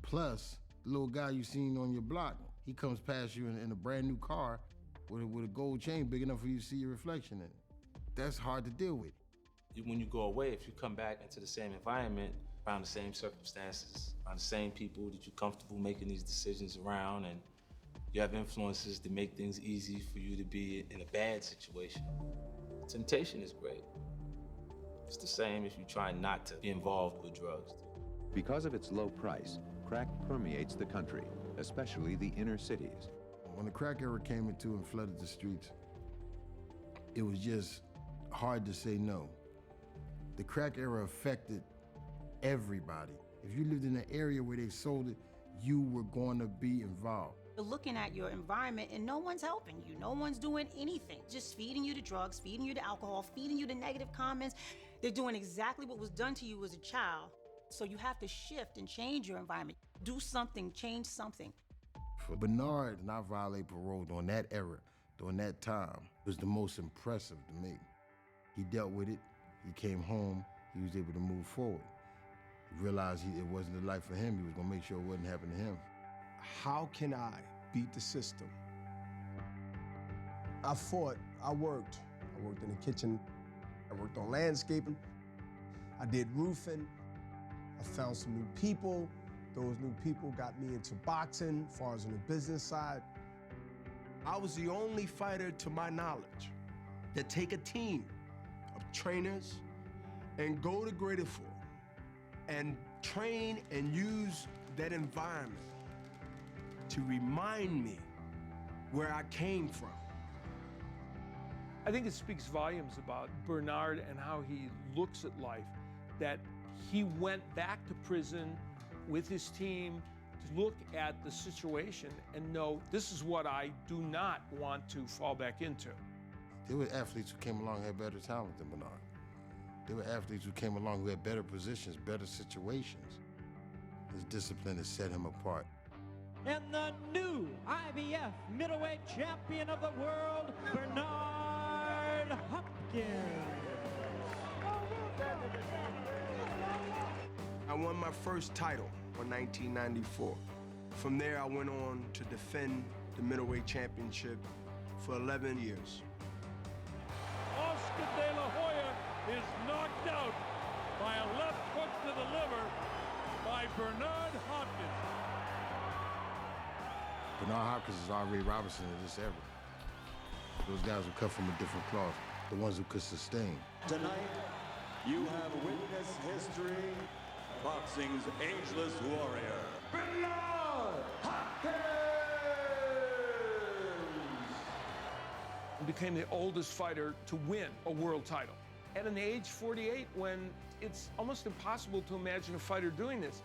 Plus, the little guy you seen on your block, he comes past you in a brand new car with a gold chain big enough for you to see your reflection in it. That's hard to deal with. When you go away, if you come back into the same environment, around the same circumstances, around the same people that you're comfortable making these decisions around, and you have influences that make things easy for you to be in a bad situation. Temptation is great. It's the same if you try not to be involved with drugs. Because of its low price, crack permeates the country, especially the inner cities. When the crack era came into and flooded the streets, it was just hard to say no. The crack era affected everybody. If you lived in an area where they sold it, you were going to be involved. You're looking at your environment and no one's helping you. No one's doing anything. Just feeding you the drugs, feeding you the alcohol, feeding you the negative comments. They're doing exactly what was done to you as a child. So you have to shift and change your environment. Do something, change something. For Bernard not violate parole during that era, during that time, was the most impressive to me. He dealt with it, he came home, he was able to move forward. He realized it wasn't the life for him, he was gonna make sure it wouldn't happen to him. How can I beat the system? I fought, I worked in the kitchen, I worked on landscaping, I did roofing, I found some new people. Those new people got me into boxing, as far as on the business side. I was the only fighter, to my knowledge, that take a team of trainers and go to Greater Fort and train and use that environment to remind me where I came from. I think it speaks volumes about Bernard and how he looks at life, that he went back to prison with his team to look at the situation and know, this is what I do not want to fall back into. There were athletes who came along who had better talent than Bernard. There were athletes who came along who had better positions, better situations. His discipline has set him apart. And the new IBF middleweight champion of the world, Bernard Hopkins. I won my first title in 1994. From there, I went on to defend the middleweight championship for 11 years. Oscar De La Hoya is knocked out by a left hook to the liver by Bernard Hopkins. Bernard Hopkins is R.A. Robinson of this era. Those guys were cut from a different cloth, the ones who could sustain. Tonight, you have witnessed history, boxing's ageless warrior, Bernard Hopkins! He became the oldest fighter to win a world title. At an age 48, when it's almost impossible to imagine a fighter doing this.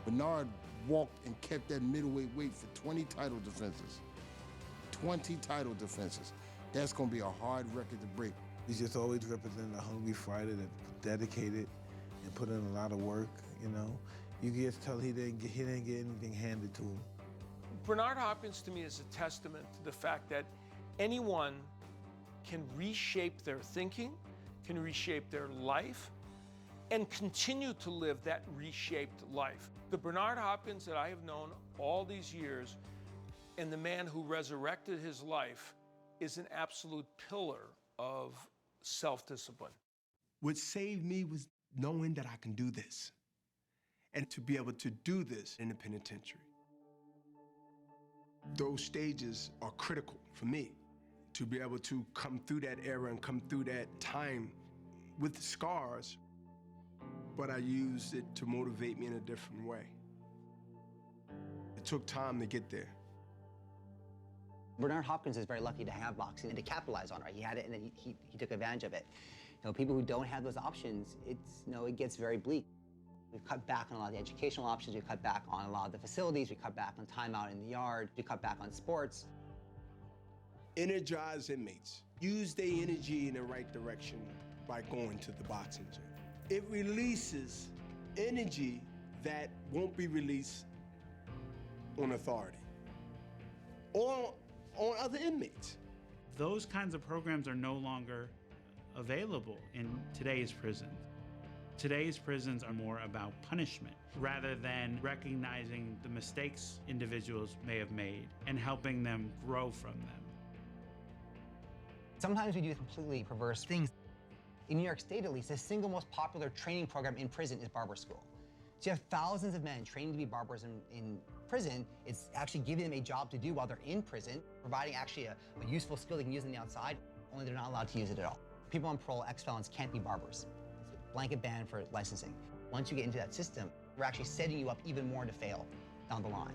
Bernard walked and kept that middleweight weight for 20 title defenses. 20 title defenses. That's gonna be a hard record to break. He's just always represented a hungry fighter that's dedicated and put in a lot of work, you know. You can just tell he didn't get anything handed to him. Bernard Hopkins, to me, is a testament to the fact that anyone can reshape their thinking, can reshape their life, and continue to live that reshaped life. The Bernard Hopkins that I have known all these years, and the man who resurrected his life, is an absolute pillar of self-discipline. What saved me was knowing that I can do this, and to be able to do this in the penitentiary. Those stages are critical for me, to be able to come through that era and come through that time with scars, but I used it to motivate me in a different way. It took time to get there. Bernard Hopkins is very lucky to have boxing and to capitalize on it. He had it and then he took advantage of it. You know, people who don't have those options, it gets very bleak. We've cut back on a lot of the educational options, we've cut back on a lot of the facilities, we cut back on time out in the yard, we cut back on sports. Energize inmates. Use their energy in the right direction by going to the boxing gym. It releases energy that won't be released on authority or on other inmates. Those kinds of programs are no longer available in today's prisons. Today's prisons are more about punishment rather than recognizing the mistakes individuals may have made and helping them grow from them. Sometimes we do completely perverse things. In New York State, at least, the single most popular training program in prison is barber school. So you have thousands of men training to be barbers in prison. It's actually giving them a job to do while they're in prison, providing actually a useful skill they can use on the outside, only they're not allowed to use it at all. People on parole, ex-felons, can't be barbers. It's a blanket ban for licensing. Once you get into that system, we're actually setting you up even more to fail down the line.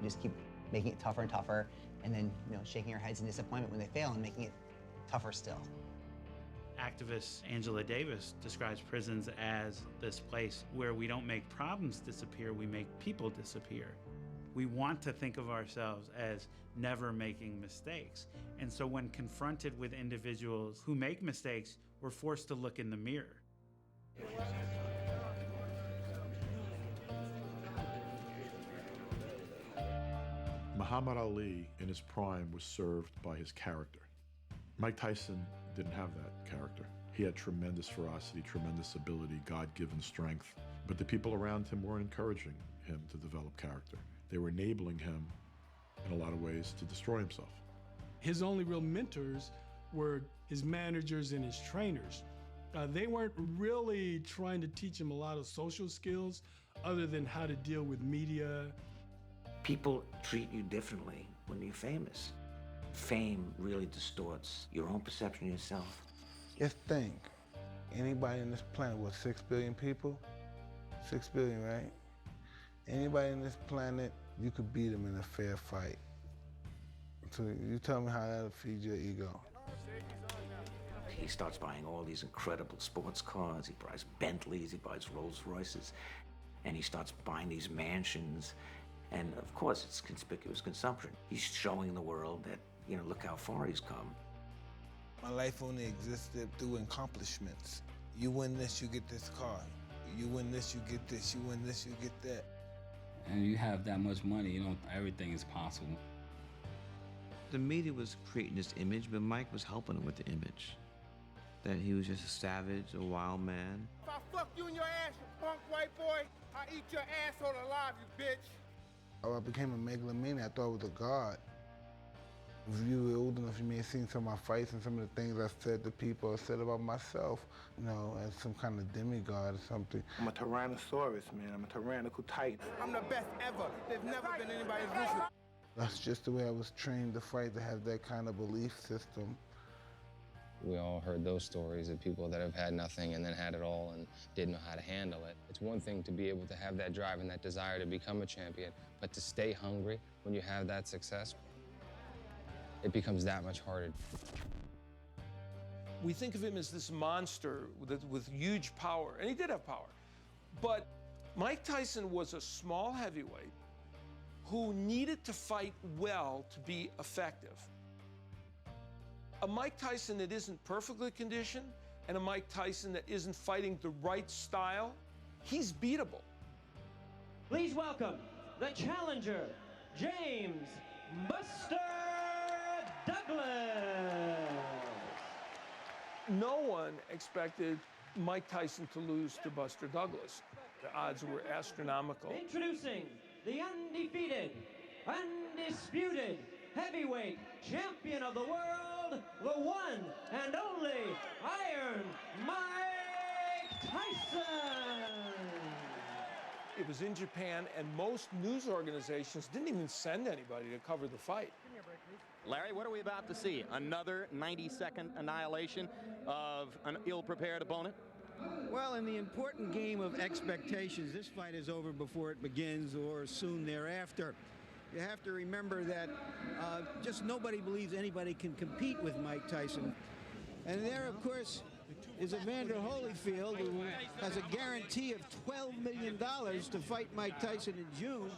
You just keep making it tougher and tougher, and then shaking our heads in disappointment when they fail and making it tougher still. Activist Angela Davis describes prisons as this place where we don't make problems disappear, we make people disappear. We want to think of ourselves as never making mistakes. And so when confronted with individuals who make mistakes, we're forced to look in the mirror. Muhammad Ali, in his prime, was served by his character. Mike Tyson didn't have that character. He had tremendous ferocity, tremendous ability, God-given strength, but the people around him weren't encouraging him to develop character. They were enabling him, in a lot of ways, to destroy himself. His only real mentors were his managers and his trainers. They weren't really trying to teach him a lot of social skills other than how to deal with media. People treat you differently when you're famous. Fame really distorts your own perception of yourself. Just think, anybody on this planet with 6 billion people? 6 billion, right? Anybody on this planet, you could beat them in a fair fight. So you tell me how that'll feed your ego. He starts buying all these incredible sports cars. He buys Bentleys, he buys Rolls Royces, and he starts buying these mansions. And of course, it's conspicuous consumption. He's showing the world that, you know, look how far he's come. My life only existed through accomplishments. You win this, you get this car. You win this, you get this. You win this, you get that. And you have that much money, you know, everything is possible. The media was creating this image, but Mike was helping him with the image. That he was just a savage, a wild man. If I fuck you in your ass, you punk white boy, I eat your asshole alive, you bitch. I became a megalomaniac. I thought I was a god. If you were old enough, you may have seen some of my fights and some of the things I said to people or said about myself, you know, as some kind of demigod or something. I'm a Tyrannosaurus, man. I'm a tyrannical titan. I'm the best ever. There's never been anybody as ruthless. That's just the way I was trained to fight, to have that kind of belief system. We all heard those stories of people that have had nothing and then had it all and didn't know how to handle it. It's one thing to be able to have that drive and that desire to become a champion, but to stay hungry when you have that success, it becomes that much harder. We think of him as this monster with huge power, and he did have power. But Mike Tyson was a small heavyweight who needed to fight well to be effective. A Mike Tyson that isn't perfectly conditioned and a Mike Tyson that isn't fighting the right style, he's beatable. Please welcome the challenger, James Buster Douglas. No one expected Mike Tyson to lose to Buster Douglas. The odds were astronomical. Introducing the undefeated, undisputed heavyweight champion of the world, the one and only Iron Mike Tyson. It was in Japan, and most news organizations didn't even send anybody to cover the fight. Larry, what are we about to see? Another 90-second annihilation of an ill-prepared opponent? Well, in the important game of expectations, this fight is over before it begins or soon thereafter. You have to remember that just nobody believes anybody can compete with Mike Tyson. And there, of course, is Evander Holyfield, who has a guarantee of $12 million to fight Mike Tyson in June.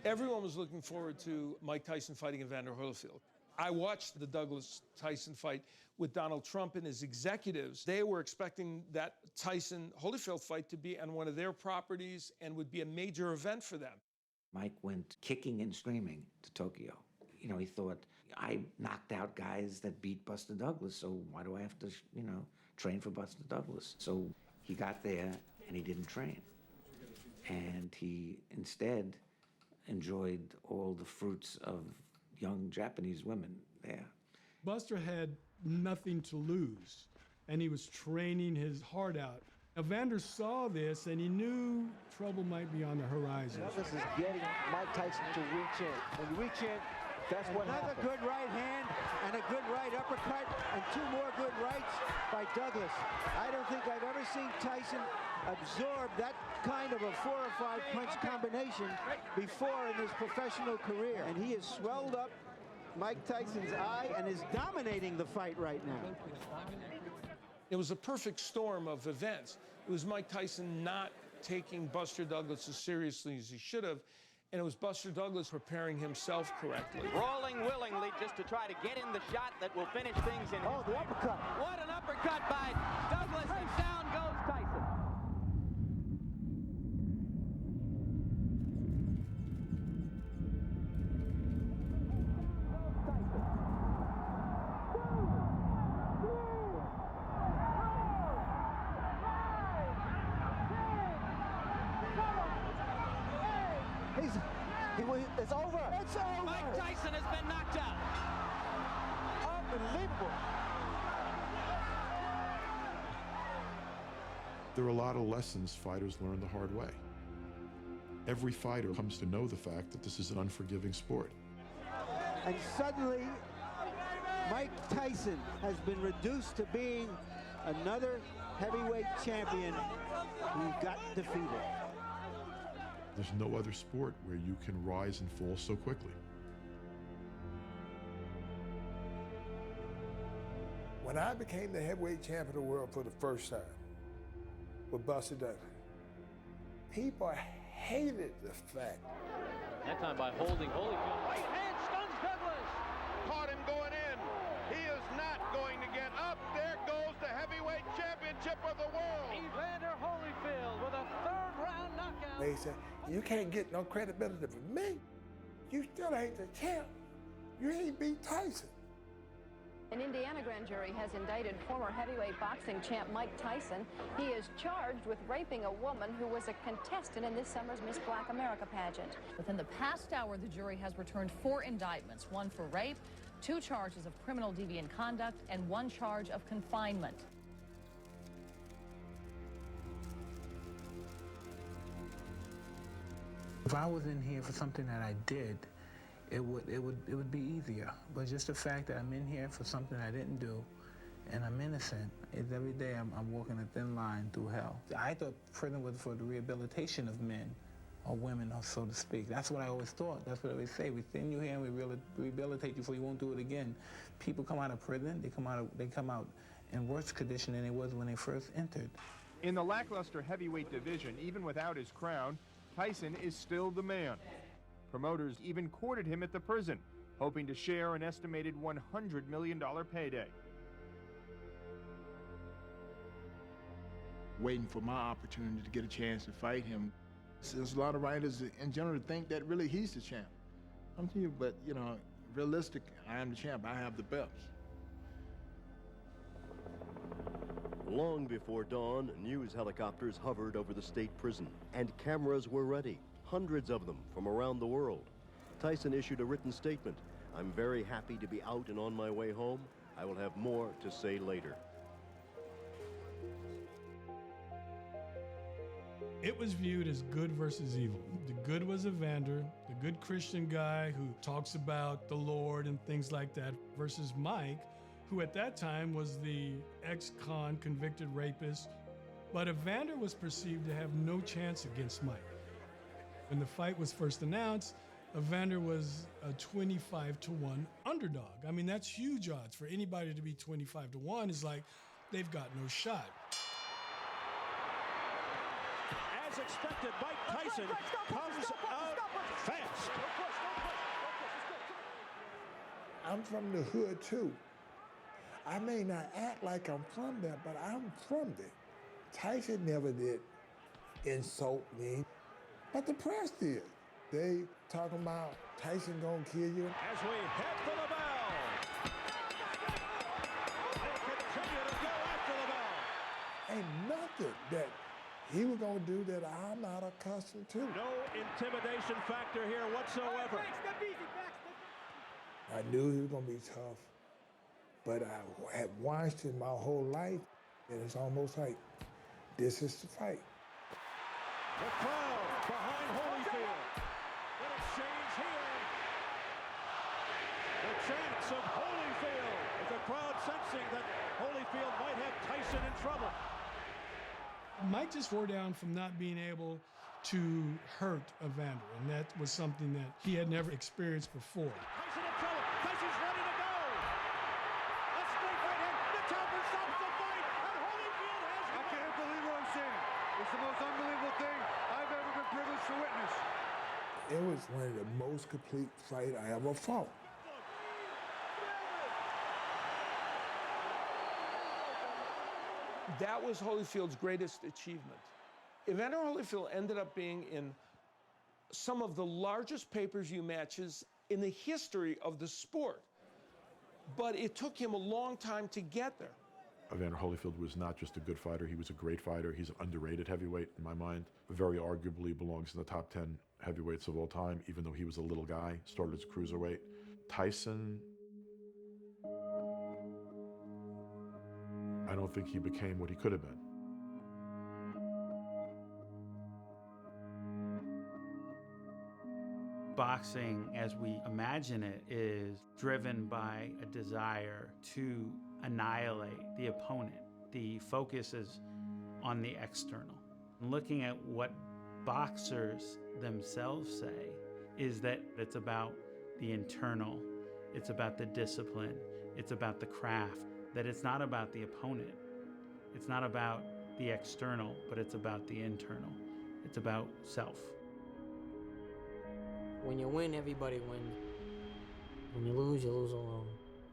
Everyone was looking forward to Mike Tyson fighting Evander Holyfield. I watched the Douglas-Tyson fight with Donald Trump and his executives. They were expecting that Tyson-Holyfield fight to be on one of their properties and would be a major event for them. Mike went kicking and screaming to Tokyo. You know, he thought, I knocked out guys that beat Buster Douglas, so why do I have to, you know, train for Buster Douglas? So he got there and he didn't train. And he instead enjoyed all the fruits of young Japanese women there. Buster had nothing to lose, and he was training his heart out. Evander saw this, and he knew trouble might be on the horizon. Douglas is getting Mike Tyson to reach in. When you reach in, that's what happens. Another good right hand and a good right uppercut and two more good rights by Douglas. I don't think I've ever seen Tyson absorb that kind of a 4 or 5 punch combination before in his professional career. And he has swelled up Mike Tyson's eye and is dominating the fight right now. It was a perfect storm of events. It was Mike Tyson not taking Buster Douglas as seriously as he should have, and it was Buster Douglas preparing himself correctly. Rolling willingly just to try to get in the shot that will finish things in. Oh, the uppercut. What an uppercut by Douglas, and down goes Tyson. It's over. It's over. Mike Tyson has been knocked out. Unbelievable. There are a lot of lessons fighters learn the hard way. Every fighter comes to know the fact that this is an unforgiving sport. And suddenly, Mike Tyson has been reduced to being another heavyweight champion who got defeated. There's no other sport where you can rise and fall so quickly. When I became the heavyweight champion of the world for the first time with Buster Douglas, people hated the fact. That time by holding Holyfield. Right hand stuns Douglas. Caught him going in. He is not going to get up. There goes the heavyweight championship of the world. Evander Holyfield with a third-round knockout. They said, you can't get no credibility from me. You still ain't the champ. You ain't beat Tyson. An Indiana grand jury has indicted former heavyweight boxing champ Mike Tyson. He is charged with raping a woman who was a contestant in this summer's Miss Black America pageant. Within the past hour, the jury has returned 4 indictments, 1 for rape, 2 charges of criminal deviant conduct, and 1 charge of confinement. If I was in here for something that I did, it would be easier. But just the fact that I'm in here for something I didn't do, and I'm innocent, is every day I'm walking a thin line through hell. I thought prison was for the rehabilitation of men or women, or so to speak. That's what I always thought. That's what they say. We send you here and we rehabilitate you so you won't do it again. People come out of prison, they come out in worse condition than they was when they first entered. In the lackluster heavyweight division, even without his crown, Tyson is still the man. Promoters even courted him at the prison, hoping to share an estimated $100 million payday. Waiting for my opportunity to get a chance to fight him. There's a lot of writers in general think that really he's the champ. I'm telling you, but you know, realistic, I am the champ. I have the belts. Long before dawn, news helicopters hovered over the state prison, and cameras were ready, hundreds of them from around the world. Tyson issued a written statement. "I'm very happy to be out and on my way home. I will have more to say later." It was viewed as good versus evil. The good was Evander, the good Christian guy who talks about the Lord and things like that, versus Mike, who at that time was the ex-con convicted rapist. But Evander was perceived to have no chance against Mike. When the fight was first announced, Evander was a 25-1 underdog. I mean, that's huge odds. For anybody to be 25-1 is like they've got no shot. As expected, Mike Tyson comes out fast. I'm from the hood too. I may not act like I'm from there, but I'm from there. Tyson never did insult me, but the press did. They talking about Tyson gonna kill you. As we head for the bell. They continue to go after the bell. Ain't nothing that he was gonna do that I'm not accustomed to. No intimidation factor here whatsoever. I knew he was gonna be tough, but I had watched him my whole life, and it's almost like this is the fight. The crowd behind Holyfield. An exchange here. The chants of Holyfield. With the crowd sensing that Holyfield might have Tyson in trouble. Mike just wore down from not being able to hurt Evander, and that was something that he had never experienced before. Tyson in trouble. Tyson's ready to go. A straight right hand. The chopper stops the fight, and Holyfield has won. I can't believe what I'm seeing. It's the most unbelievable thing I've ever been privileged to witness. It was one of the most complete fights I ever fought. That was Holyfield's greatest achievement. Evander Holyfield ended up being in some of the largest pay-per-view matches in the history of the sport. But it took him a long time to get there. Evander Holyfield was not just a good fighter, he was a great fighter. He's an underrated heavyweight in my mind. Very arguably belongs in the top 10 heavyweights of all time, even though he was a little guy, started as cruiserweight. Tyson, I don't think he became what he could have been. Boxing, as we imagine it, is driven by a desire to annihilate the opponent. The focus is on the external. Looking at what boxers themselves say is that it's about the internal, it's about the discipline, it's about the craft, that it's not about the opponent, it's not about the external, but it's about the internal. It's about self. When you win, everybody wins. When you lose alone.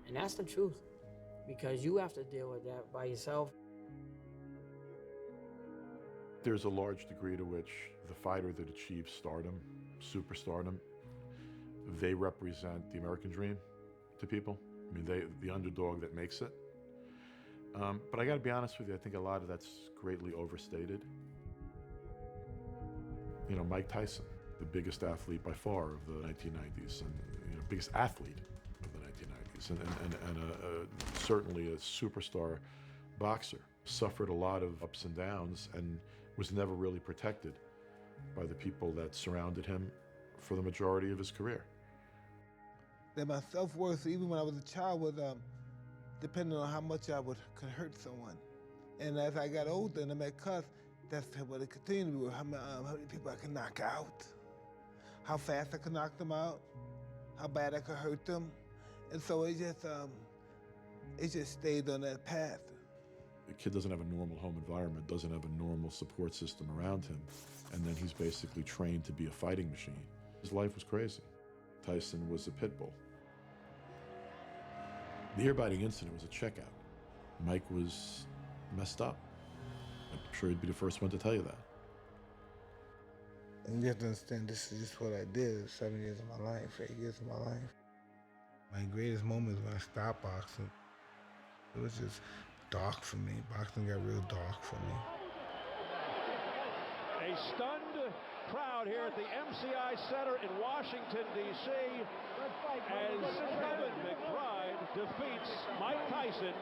And that's the truth, because you have to deal with that by yourself. There's a large degree to which the fighter that achieves stardom, superstardom, they represent the American dream to people. I mean, the underdog that makes it. But I gotta be honest with you, I think a lot of that's greatly overstated. You know, Mike Tyson, the biggest athlete by far of the 1990s, and biggest athlete of the 1990s, and certainly a superstar boxer, suffered a lot of ups and downs and was never really protected by the people that surrounded him for the majority of his career. That my self-worth, even when I was a child, was depending on how much I could hurt someone. And as I got older and I met Cus, that's what it continued to be, how many people I could knock out, how fast I could knock them out, how bad I could hurt them. And so it just stayed on that path. The kid doesn't have a normal home environment, doesn't have a normal support system around him, and then he's basically trained to be a fighting machine. His life was crazy. Tyson was a pit bull. The ear-biting incident was a checkout. Mike was messed up. I'm sure he'd be the first one to tell you that. And you have to understand, this is just what I did 7 years of my life, 8 years of my life. My greatest moment was when I stopped boxing. It was just dark for me. Boxing got real dark for me. A stunned crowd here at the MCI Center in Washington, D.C. as Kevin McBride defeats Mike Tyson,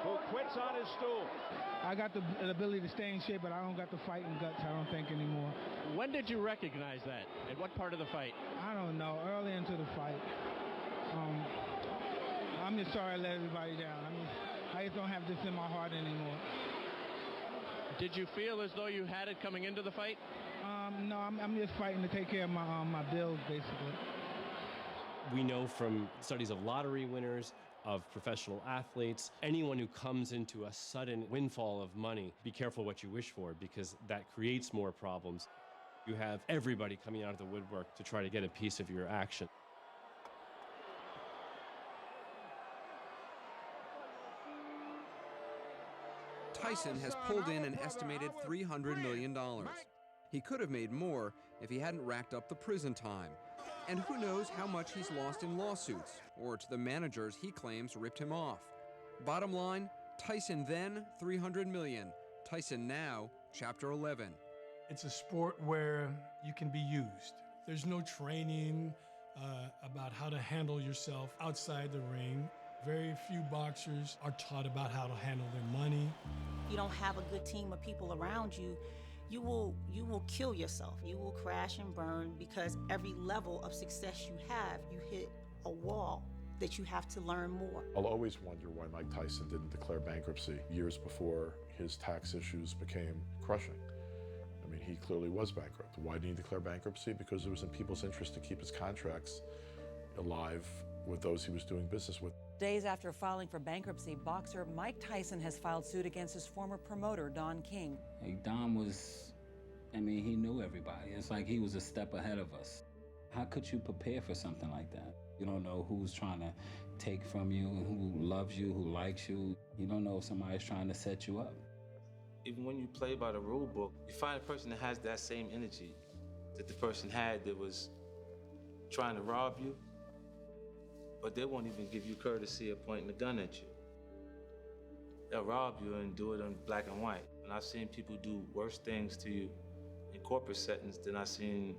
who quits on his stool. I got the ability to stay in shape, but I don't got the fighting guts, I don't think, anymore. When did you recognize that? At what part of the fight? I don't know, early into the fight. I'm just sorry I let everybody down. I just don't have this in my heart anymore. Did you feel as though you had it coming into the fight? No, I'm just fighting to take care of my bills, basically. We know from studies of lottery winners, of professional athletes, anyone who comes into a sudden windfall of money, be careful what you wish for, because that creates more problems. You have everybody coming out of the woodwork to try to get a piece of your action. Tyson has pulled in an estimated $300 million. He could have made more if he hadn't racked up the prison time. And who knows how much he's lost in lawsuits, or to the managers he claims ripped him off. Bottom line, Tyson then, $300 million. Tyson now, Chapter 11. It's a sport where you can be used. There's no training about how to handle yourself outside the ring. Very few boxers are taught about how to handle their money. You don't have a good team of people around you, you will kill yourself. You will crash and burn, because every level of success you have, you hit a wall that you have to learn more. I'll always wonder why Mike Tyson didn't declare bankruptcy years before his tax issues became crushing. I mean, he clearly was bankrupt. Why didn't he declare bankruptcy? Because it was in people's interest to keep his contracts alive with those he was doing business with. Days after filing for bankruptcy, boxer Mike Tyson has filed suit against his former promoter, Don King. Hey, Don was, he knew everybody. It's like he was a step ahead of us. How could you prepare for something like that? You don't know who's trying to take from you, who loves you, who likes you. You don't know if somebody's trying to set you up. Even when you play by the rule book, you find a person that has that same energy that the person had that was trying to rob you, but they won't even give you courtesy of pointing a gun at you. They'll rob you and do it in black and white. And I've seen people do worse things to you in corporate settings than I've seen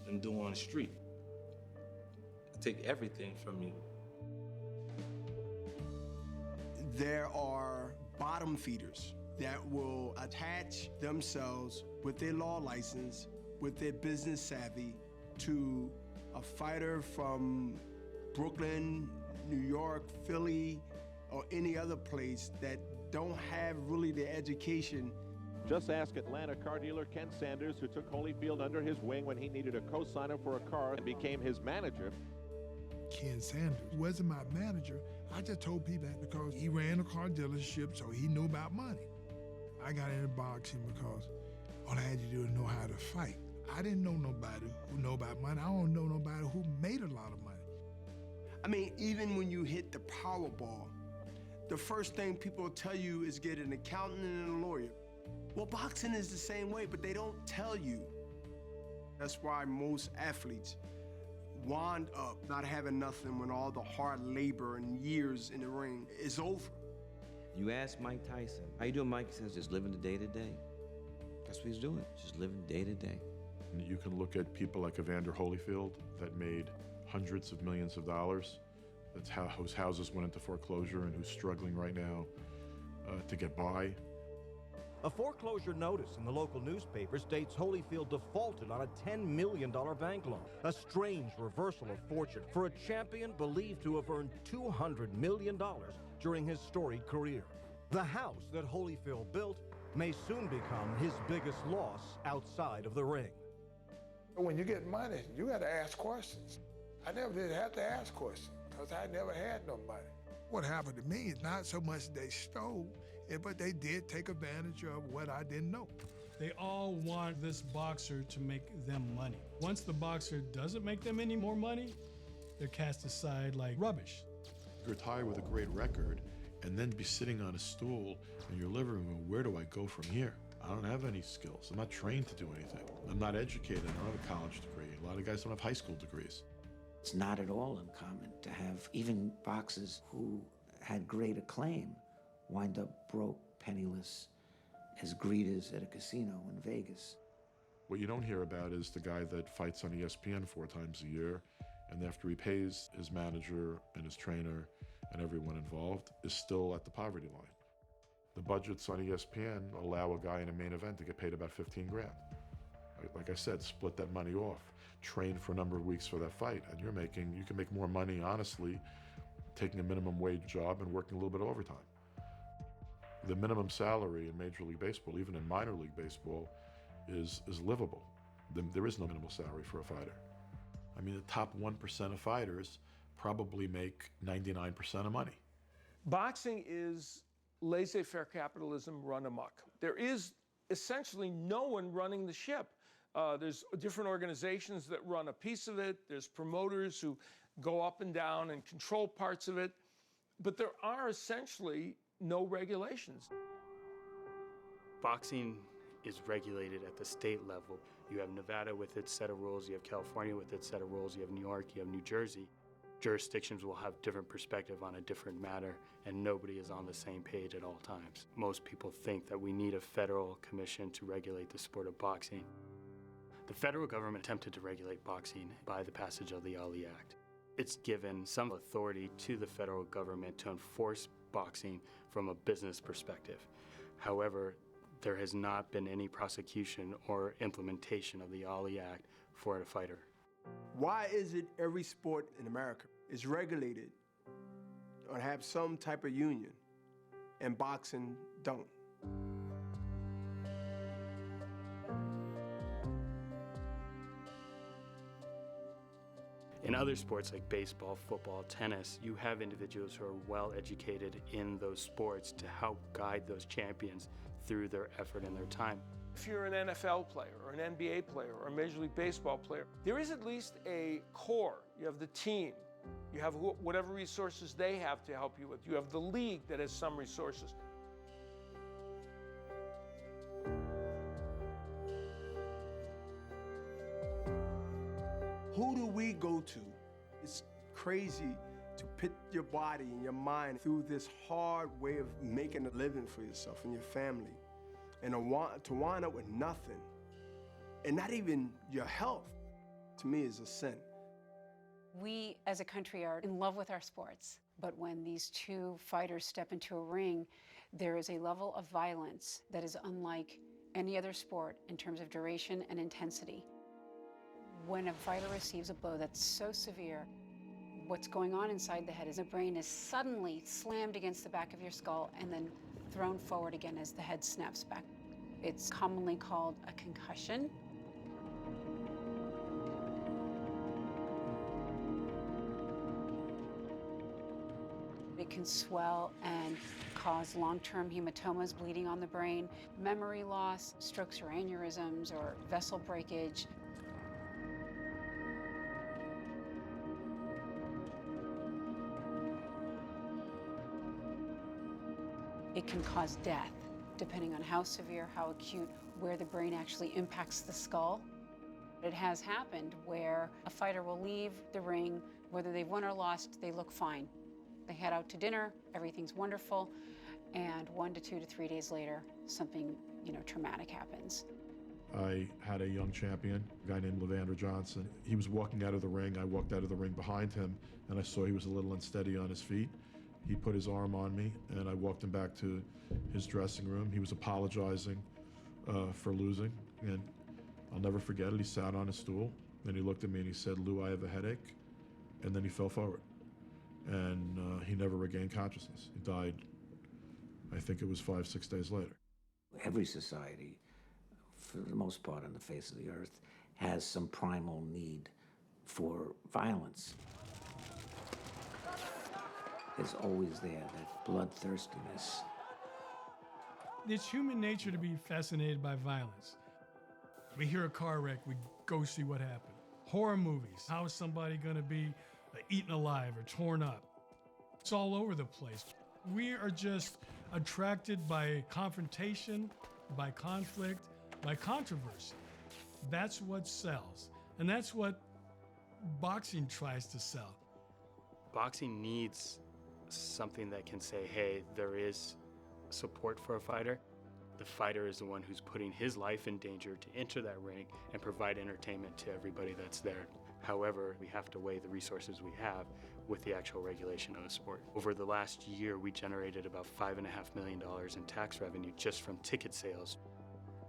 them do on the street. Take everything from you. There are bottom feeders that will attach themselves with their law license, with their business savvy, to a fighter from Brooklyn, New York, Philly, or any other place that don't have really the education. Just ask Atlanta car dealer Ken Sanders, who took Holyfield under his wing when he needed a co-signer for a car and became his manager. Ken Sanders wasn't my manager. I just told people that because he ran a car dealership, so he knew about money. I got into boxing because all I had to do was know how to fight. I didn't know nobody who knew about money. I don't know nobody who made a lot of money. I mean, even when you hit the Powerball, the first thing people tell you is get an accountant and a lawyer. Well, boxing is the same way, but they don't tell you. That's why most athletes wind up not having nothing when all the hard labor and years in the ring is over. You ask Mike Tyson, how you doing, Mike? He says, just living the day to day. That's what he's doing, just living day to day. You can look at people like Evander Holyfield that made hundreds of millions of dollars, whose houses went into foreclosure and who's struggling right now to get by. A foreclosure notice in the local newspaper states Holyfield defaulted on a $10 million bank loan. A strange reversal of fortune for a champion believed to have earned $200 million during his storied career. The house that Holyfield built may soon become his biggest loss outside of the ring. When you get money, you got to ask questions. I never did have to ask questions because I never had no money. What happened to me is not so much they stole, but they did take advantage of what I didn't know. They all want this boxer to make them money. Once the boxer doesn't make them any more money, they're cast aside like rubbish. Retire with a great record and then be sitting on a stool in your living room, where do I go from here? I don't have any skills. I'm not trained to do anything. I'm not educated. I don't have a college degree. A lot of guys don't have high school degrees. It's not at all uncommon to have even boxers who had great acclaim wind up broke, penniless, as greeters at a casino in Vegas. What you don't hear about is the guy that fights on ESPN 4 times a year, and after he pays his manager and his trainer and everyone involved, is still at the poverty line. The budgets on ESPN allow a guy in a main event to get paid about 15 grand. Like I said, split that money off, train for a number of weeks for that fight, and you can make more money, honestly, taking a minimum wage job and working a little bit of overtime. The minimum salary in Major League Baseball, even in minor league baseball, is livable. There is no minimum salary for a fighter. I mean, the top 1% of fighters probably make 99% of money. Boxing is laissez-faire capitalism run amok. There is essentially no one running the ship. There's different organizations that run a piece of it. There's promoters who go up and down and control parts of it. But there are essentially no regulations. Boxing is regulated at the state level. You have Nevada with its set of rules, you have California with its set of rules, you have New York, you have New Jersey. Jurisdictions will have different perspective on a different matter, and nobody is on the same page at all times. Most people think that we need a federal commission to regulate the sport of boxing. The federal government attempted to regulate boxing by the passage of the Ali Act. It's given some authority to the federal government to enforce boxing from a business perspective. However, there has not been any prosecution or implementation of the Ali Act for a fighter. Why is it every sport in America is regulated or have some type of union and boxing don't? In other sports like baseball, football, tennis, you have individuals who are well educated in those sports to help guide those champions through their effort and their time. If you're an NFL player or an NBA player or a Major League Baseball player, there is at least a core. You have the team. You have whatever resources they have to help you with. You have the league that has some resources. Who do we go to? It's crazy to put your body and your mind through this hard way of making a living for yourself and your family, and to wind up with nothing, and not even your health, to me is a sin. We as a country are in love with our sports, but when these two fighters step into a ring, there is a level of violence that is unlike any other sport in terms of duration and intensity. When a fighter receives a blow that's so severe, what's going on inside the head is the brain is suddenly slammed against the back of your skull and then thrown forward again as the head snaps back. It's commonly called a concussion. It can swell and cause long-term hematomas, bleeding on the brain, memory loss, strokes or aneurysms, or vessel breakage. It can cause death, depending on how severe, how acute, where the brain actually impacts the skull. It has happened where a fighter will leave the ring, whether they've won or lost, they look fine. They head out to dinner, everything's wonderful, and 1 to 2 to 3 days later, something, traumatic happens. I had a young champion, a guy named Levander Johnson. He was walking out of the ring. I walked out of the ring behind him, and I saw he was a little unsteady on his feet. He put his arm on me, and I walked him back to his dressing room. He was apologizing for losing, and I'll never forget it. He sat on a stool, and he looked at me and he said, "Lou, I have a headache," and then he fell forward. And he never regained consciousness. He died, I think it was 5-6 days later. Every society, for the most part on the face of the earth, has some primal need for violence. It's always there, that bloodthirstiness. It's human nature to be fascinated by violence. We hear a car wreck, we go see what happened. Horror movies, how is somebody gonna be eaten alive or torn up? It's all over the place. We are just attracted by confrontation, by conflict, by controversy. That's what sells. And that's what boxing tries to sell. Boxing needs something that can say, hey, there is support for a fighter. The fighter is the one who's putting his life in danger to enter that ring and provide entertainment to everybody that's there. However, we have to weigh the resources we have with the actual regulation of the sport. Over the last year, we generated about $5.5 million in tax revenue just from ticket sales.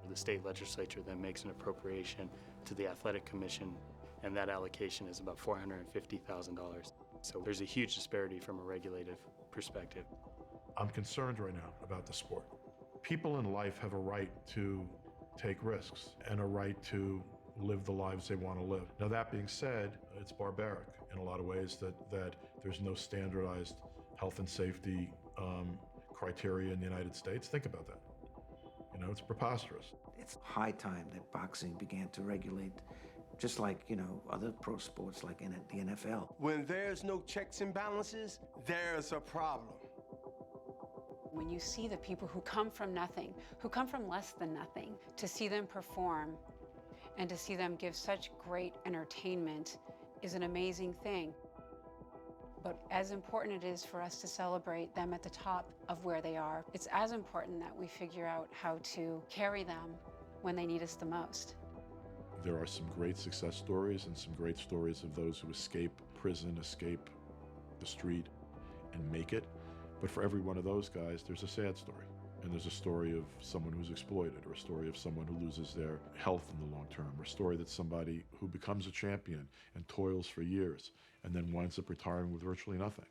The state legislature then makes an appropriation to the athletic commission, and that allocation is about $450,000. So there's a huge disparity from a regulative perspective. I'm concerned right now about the sport. People in life have a right to take risks and a right to live the lives they want to live. Now, that being said, it's barbaric in a lot of ways that there's no standardized health and safety criteria in the United States. Think about that. It's preposterous. It's high time that boxing began to regulate, just like, other pro sports like in the NFL. When there's no checks and balances, there's a problem. When you see the people who come from nothing, who come from less than nothing, to see them perform and to see them give such great entertainment is an amazing thing. But as important it is for us to celebrate them at the top of where they are, it's as important that we figure out how to carry them when they need us the most. There are some great success stories and some great stories of those who escape prison, escape the street, and make it. But for every one of those guys, there's a sad story. And there's a story of someone who's exploited, or a story of someone who loses their health in the long term, or a story that somebody who becomes a champion and toils for years and then winds up retiring with virtually nothing.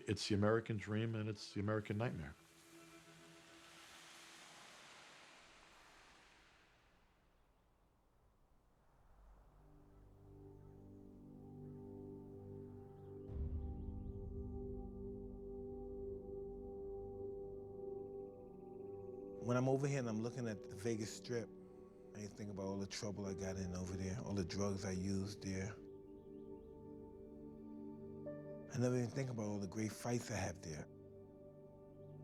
It's the American dream and it's the American nightmare. When I'm over here and I'm looking at the Vegas Strip, I think about all the trouble I got in over there, all the drugs I used there. I never even think about all the great fights I have there.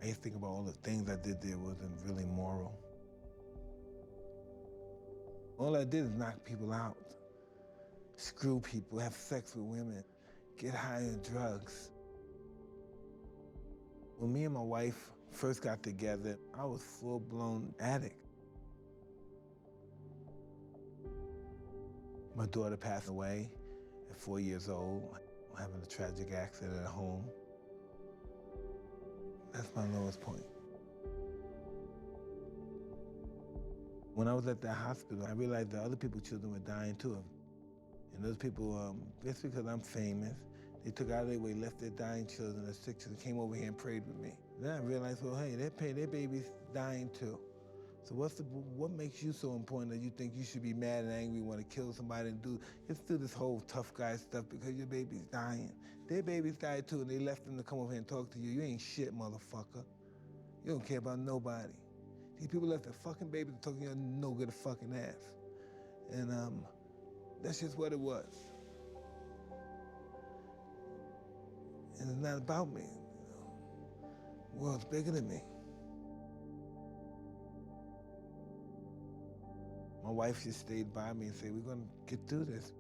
I used to think about all the things I did there wasn't really moral. All I did is knock people out, screw people, have sex with women, get high on drugs. When me and my wife first got together, I was a full-blown addict. My daughter passed away at 4 years old, having a tragic accident at home. That's my lowest point. When I was at that hospital, I realized that other people's children were dying too. And those people, just because I'm famous, they took out of their way, left their dying children, their sick children, came over here and prayed with me. Then I realized, well, hey, their baby's dying too. So what makes you so important that you think you should be mad and angry, want to kill somebody and just do this whole tough guy stuff because your baby's dying? Their babies died too, and they left them to come over here and talk to you. You ain't shit, motherfucker. You don't care about nobody. These people left their fucking babies to talk to you, no good a fucking ass. And that's just what it was. And it's not about me. The world's bigger than me. My wife just stayed by me and said, we're gonna get through this.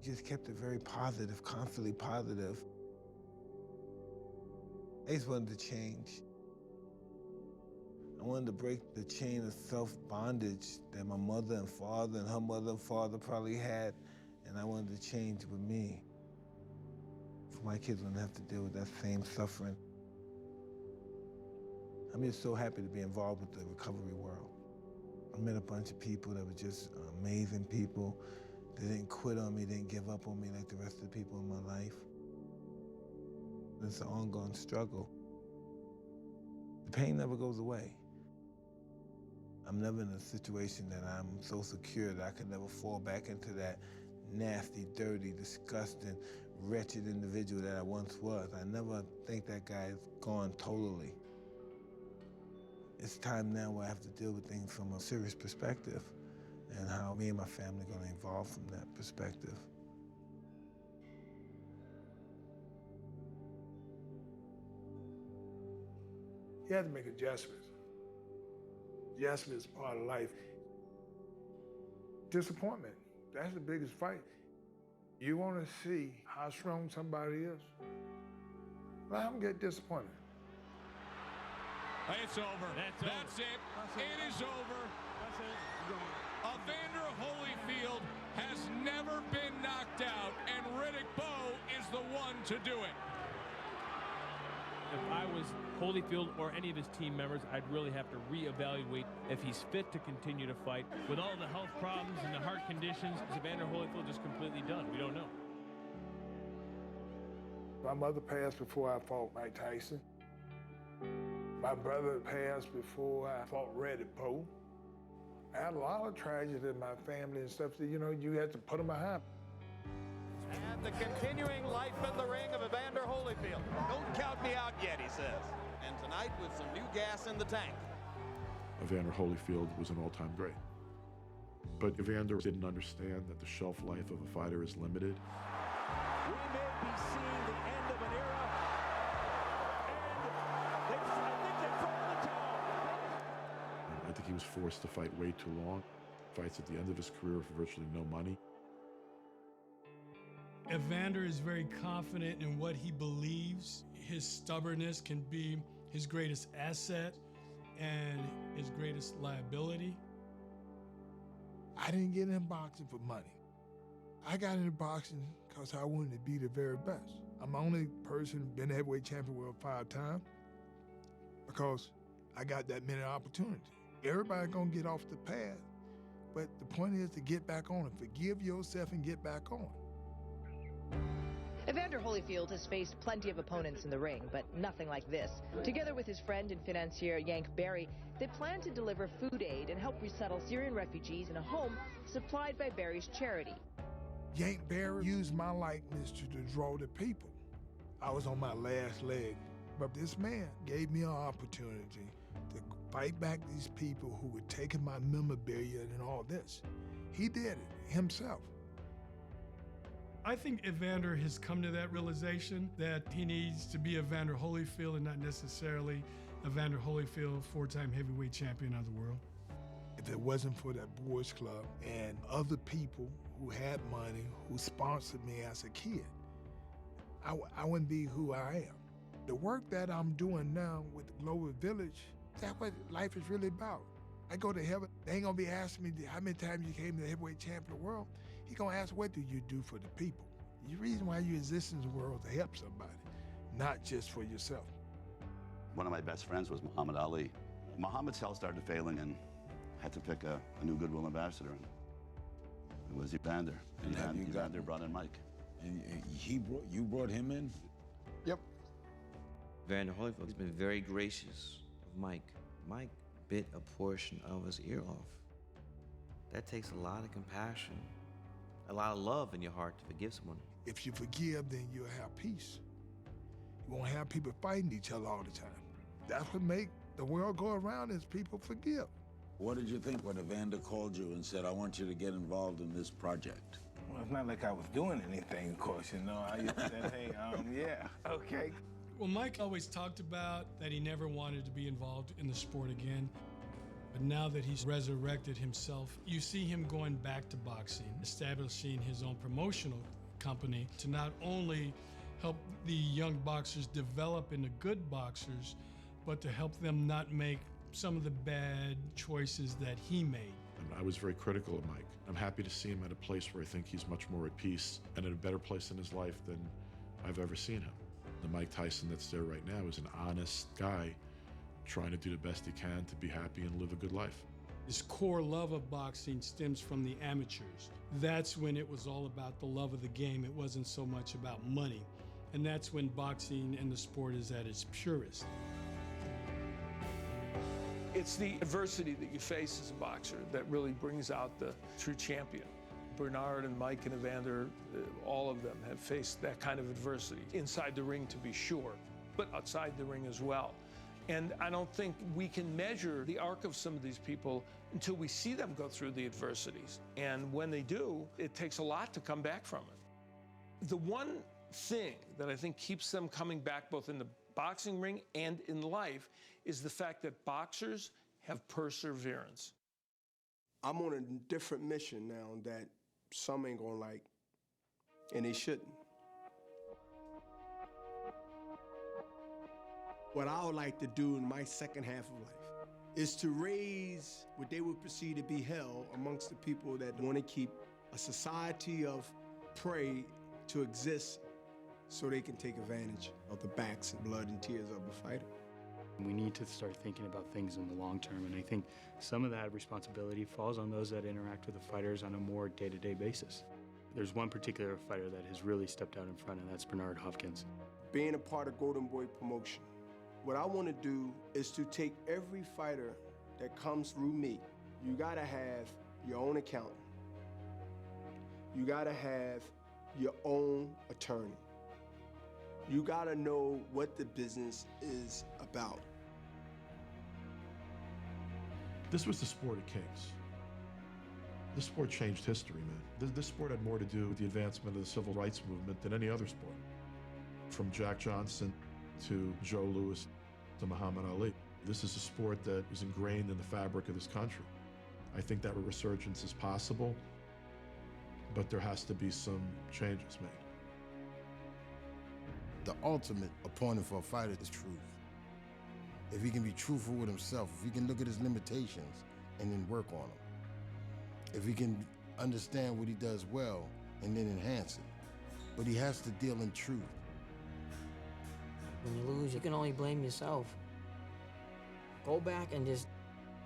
Just kept it very positive, constantly positive. I just wanted to change. I wanted to break the chain of self-bondage that my mother and father and her mother and father probably had, and I wanted to change with me. So my kids wouldn't have to deal with that same suffering. I'm just so happy to be involved with the recovery world. I met a bunch of people that were just amazing people. They didn't quit on me, didn't give up on me like the rest of the people in my life. It's an ongoing struggle. The pain never goes away. I'm never in a situation that I'm so secure that I could never fall back into that nasty, dirty, disgusting, wretched individual that I once was. I never think that guy is gone totally. It's time now where I have to deal with things from a serious perspective and how me and my family are going to evolve from that perspective. You have to make adjustments. Adjustment is part of life. Disappointment, that's the biggest fight. You want to see how strong somebody is. Let them get disappointed. It's over. That's it. It is over. Evander Holyfield has never been knocked out, and Riddick Bowe is the one to do it. If I was Holyfield or any of his team members, I'd really have to reevaluate if he's fit to continue to fight. With all the health problems and the heart conditions, is Evander Holyfield just completely done? We don't know. My mother passed before I fought Mike Tyson. My brother passed before I fought Riddick Bowe. I had a lot of tragedy in my family and stuff that, you had to put them behind. And the continuing life in the ring of Evander Holyfield. Don't count me out yet, he says. And tonight with some new gas in the tank. Evander Holyfield was an all-time great. But Evander didn't understand that the shelf life of a fighter is limited. We may be seeing the end of an era. And I think they've thrown the towel. I think he was forced to fight way too long. Fights at the end of his career for virtually no money. Evander is very confident in what he believes. His stubbornness can be his greatest asset and his greatest liability. I didn't get in boxing for money. I got into boxing because I wanted to be the very best. I'm the only person been heavyweight champion world 5 times because I got that many opportunities. Everybody gonna get off the path, but the point is to get back on it. Forgive yourself and get back on. Evander Holyfield has faced plenty of opponents in the ring, but nothing like this. Together with his friend and financier Yank Barry, they plan to deliver food aid and help resettle Syrian refugees in a home supplied by Barry's charity. Yank Barry used my likeness to draw the people. I was on my last leg. But this man gave me an opportunity to fight back these people who were taking my memorabilia and all this. He did it himself. I think Evander has come to that realization that he needs to be Evander Holyfield and not necessarily Evander Holyfield, 4-time heavyweight champion of the world. If it wasn't for that boys club and other people who had money, who sponsored me as a kid, I wouldn't be who I am. The work that I'm doing now with the Global Village, that's what life is really about. I go to heaven, they ain't gonna be asking me how many times you came to the heavyweight champion of the world. He gonna ask, what do you do for the people? The reason why you exist in the world is to help somebody, not just for yourself. One of my best friends was Muhammad Ali. Muhammad's health started failing and had to pick a new Goodwill ambassador. And it was Evander. And Evander brought in Mike. And you brought him in? Yep. Evander Holyfield has been very gracious of Mike. Mike bit a portion of his ear off. That takes a lot of compassion, a lot of love in your heart to forgive someone. If you forgive, then you'll have peace. You won't have people fighting each other all the time. That's what makes the world go around is people forgive. What did you think when Evander called you and said, I want you to get involved in this project? Well, it's not like I was doing anything, of course, you know. I just said, hey, yeah, okay. Well, Mike always talked about that he never wanted to be involved in the sport again. But now that he's resurrected himself, you see him going back to boxing, establishing his own promotional company to not only help the young boxers develop into good boxers, but to help them not make some of the bad choices that he made. I was very critical of Mike. I'm happy to see him at a place where I think he's much more at peace and at a better place in his life than I've ever seen him. The Mike Tyson that's there right now is an honest guy trying to do the best he can to be happy and live a good life. His core love of boxing stems from the amateurs. That's when it was all about the love of the game. It wasn't so much about money. And that's when boxing and the sport is at its purest. It's the adversity that you face as a boxer that really brings out the true champion. Bernard and Mike and Evander, all of them have faced that kind of adversity, inside the ring to be sure, but outside the ring as well. And I don't think we can measure the arc of some of these people until we see them go through the adversities. And when they do, it takes a lot to come back from it. The one thing that I think keeps them coming back both in the boxing ring and in life is the fact that boxers have perseverance. I'm on a different mission now that some ain't gonna like, and they shouldn't. What I would like to do in my second half of life is to raise what they would perceive to be hell amongst the people that want to keep a society of prey to exist so they can take advantage of the backs and blood and tears of a fighter. We need to start thinking about things in the long term, and I think some of that responsibility falls on those that interact with the fighters on a more day-to-day basis. There's one particular fighter that has really stepped out in front, and that's Bernard Hopkins. Being a part of Golden Boy Promotion, what I want to do is to take every fighter that comes through me. You gotta have your own accountant. You gotta have your own attorney. You gotta know what the business is about. This was the sport of kings. This sport changed history, man. This sport had more to do with the advancement of the civil rights movement than any other sport. From Jack Johnson to Joe Louis to Muhammad Ali. This is a sport that is ingrained in the fabric of this country. I think that a resurgence is possible, but there has to be some changes made. The ultimate opponent for a fighter is truth. If he can be truthful with himself, if he can look at his limitations and then work on them. If he can understand what he does well and then enhance it. But he has to deal in truth. When you lose, you can only blame yourself. Go back and just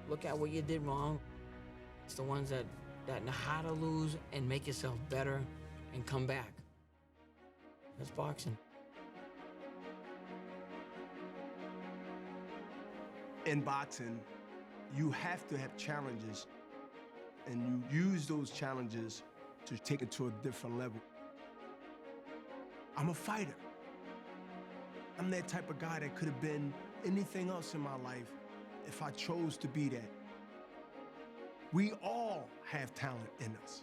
look at what you did wrong. It's the ones that know how to lose and make yourself better and come back. That's boxing. In boxing, you have to have challenges, and you use those challenges to take it to a different level. I'm a fighter. I'm that type of guy that could have been anything else in my life if I chose to be that. We all have talent in us.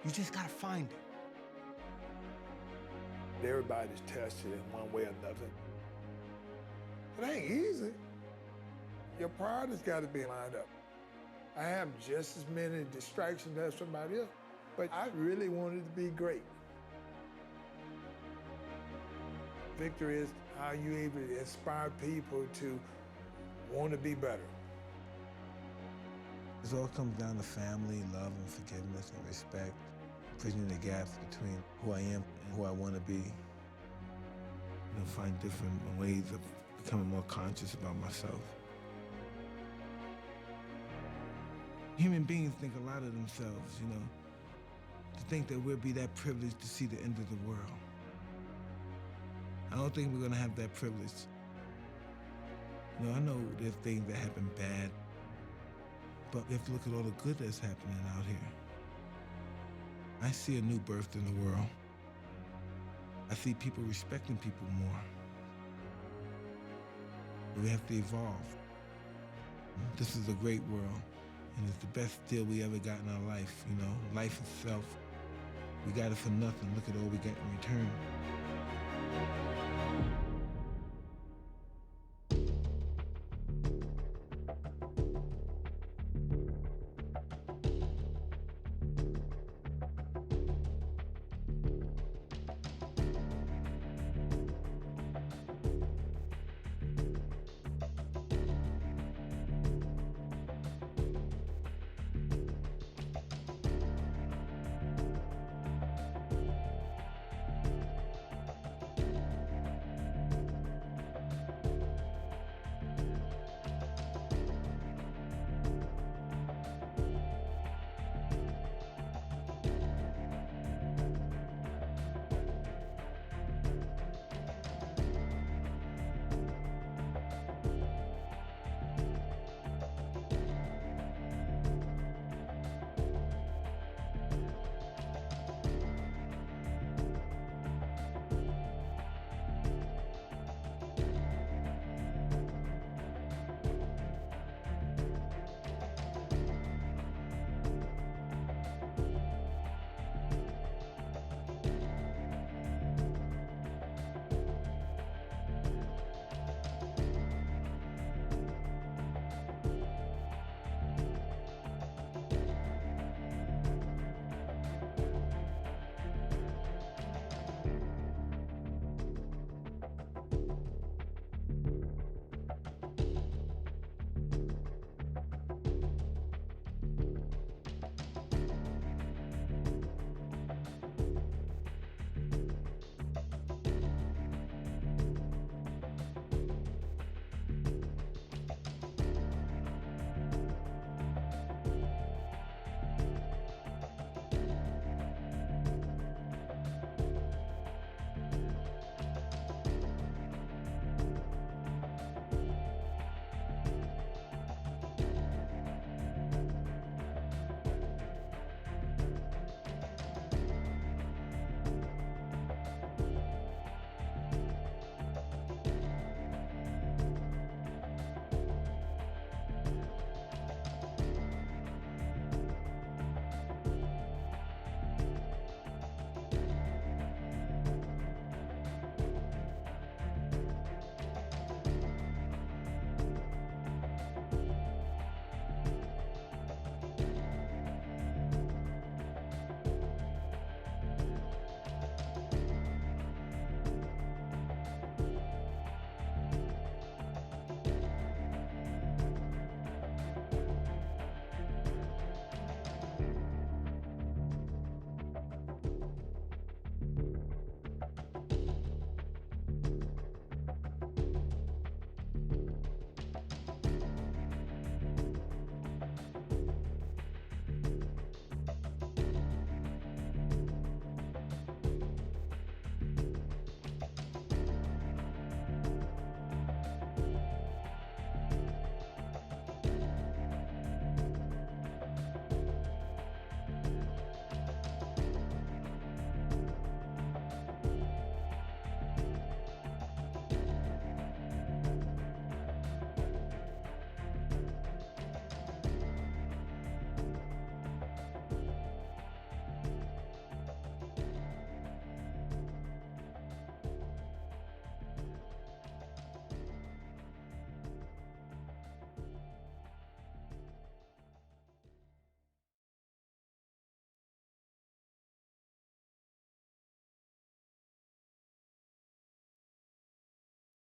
You just gotta find it. Everybody's tested in one way or another. It ain't easy. Your priorities gotta be lined up. I have just as many distractions as somebody else, but I really wanted to be great. Victory is how you able to inspire people to want to be better. It all comes down to family, love, and forgiveness and respect, bridging the gaps between who I am and who I want to be. You know, find different ways of becoming more conscious about myself. Human beings think a lot of themselves, you know, to think that we'll be that privileged to see the end of the world. I don't think we're gonna have that privilege. You know, I know there's things that happen bad, but we have to look at all the good that's happening out here. I see a new birth in the world. I see people respecting people more. We have to evolve. This is a great world, and it's the best deal we ever got in our life, you know? Life itself, we got it for nothing. Look at all we get in return.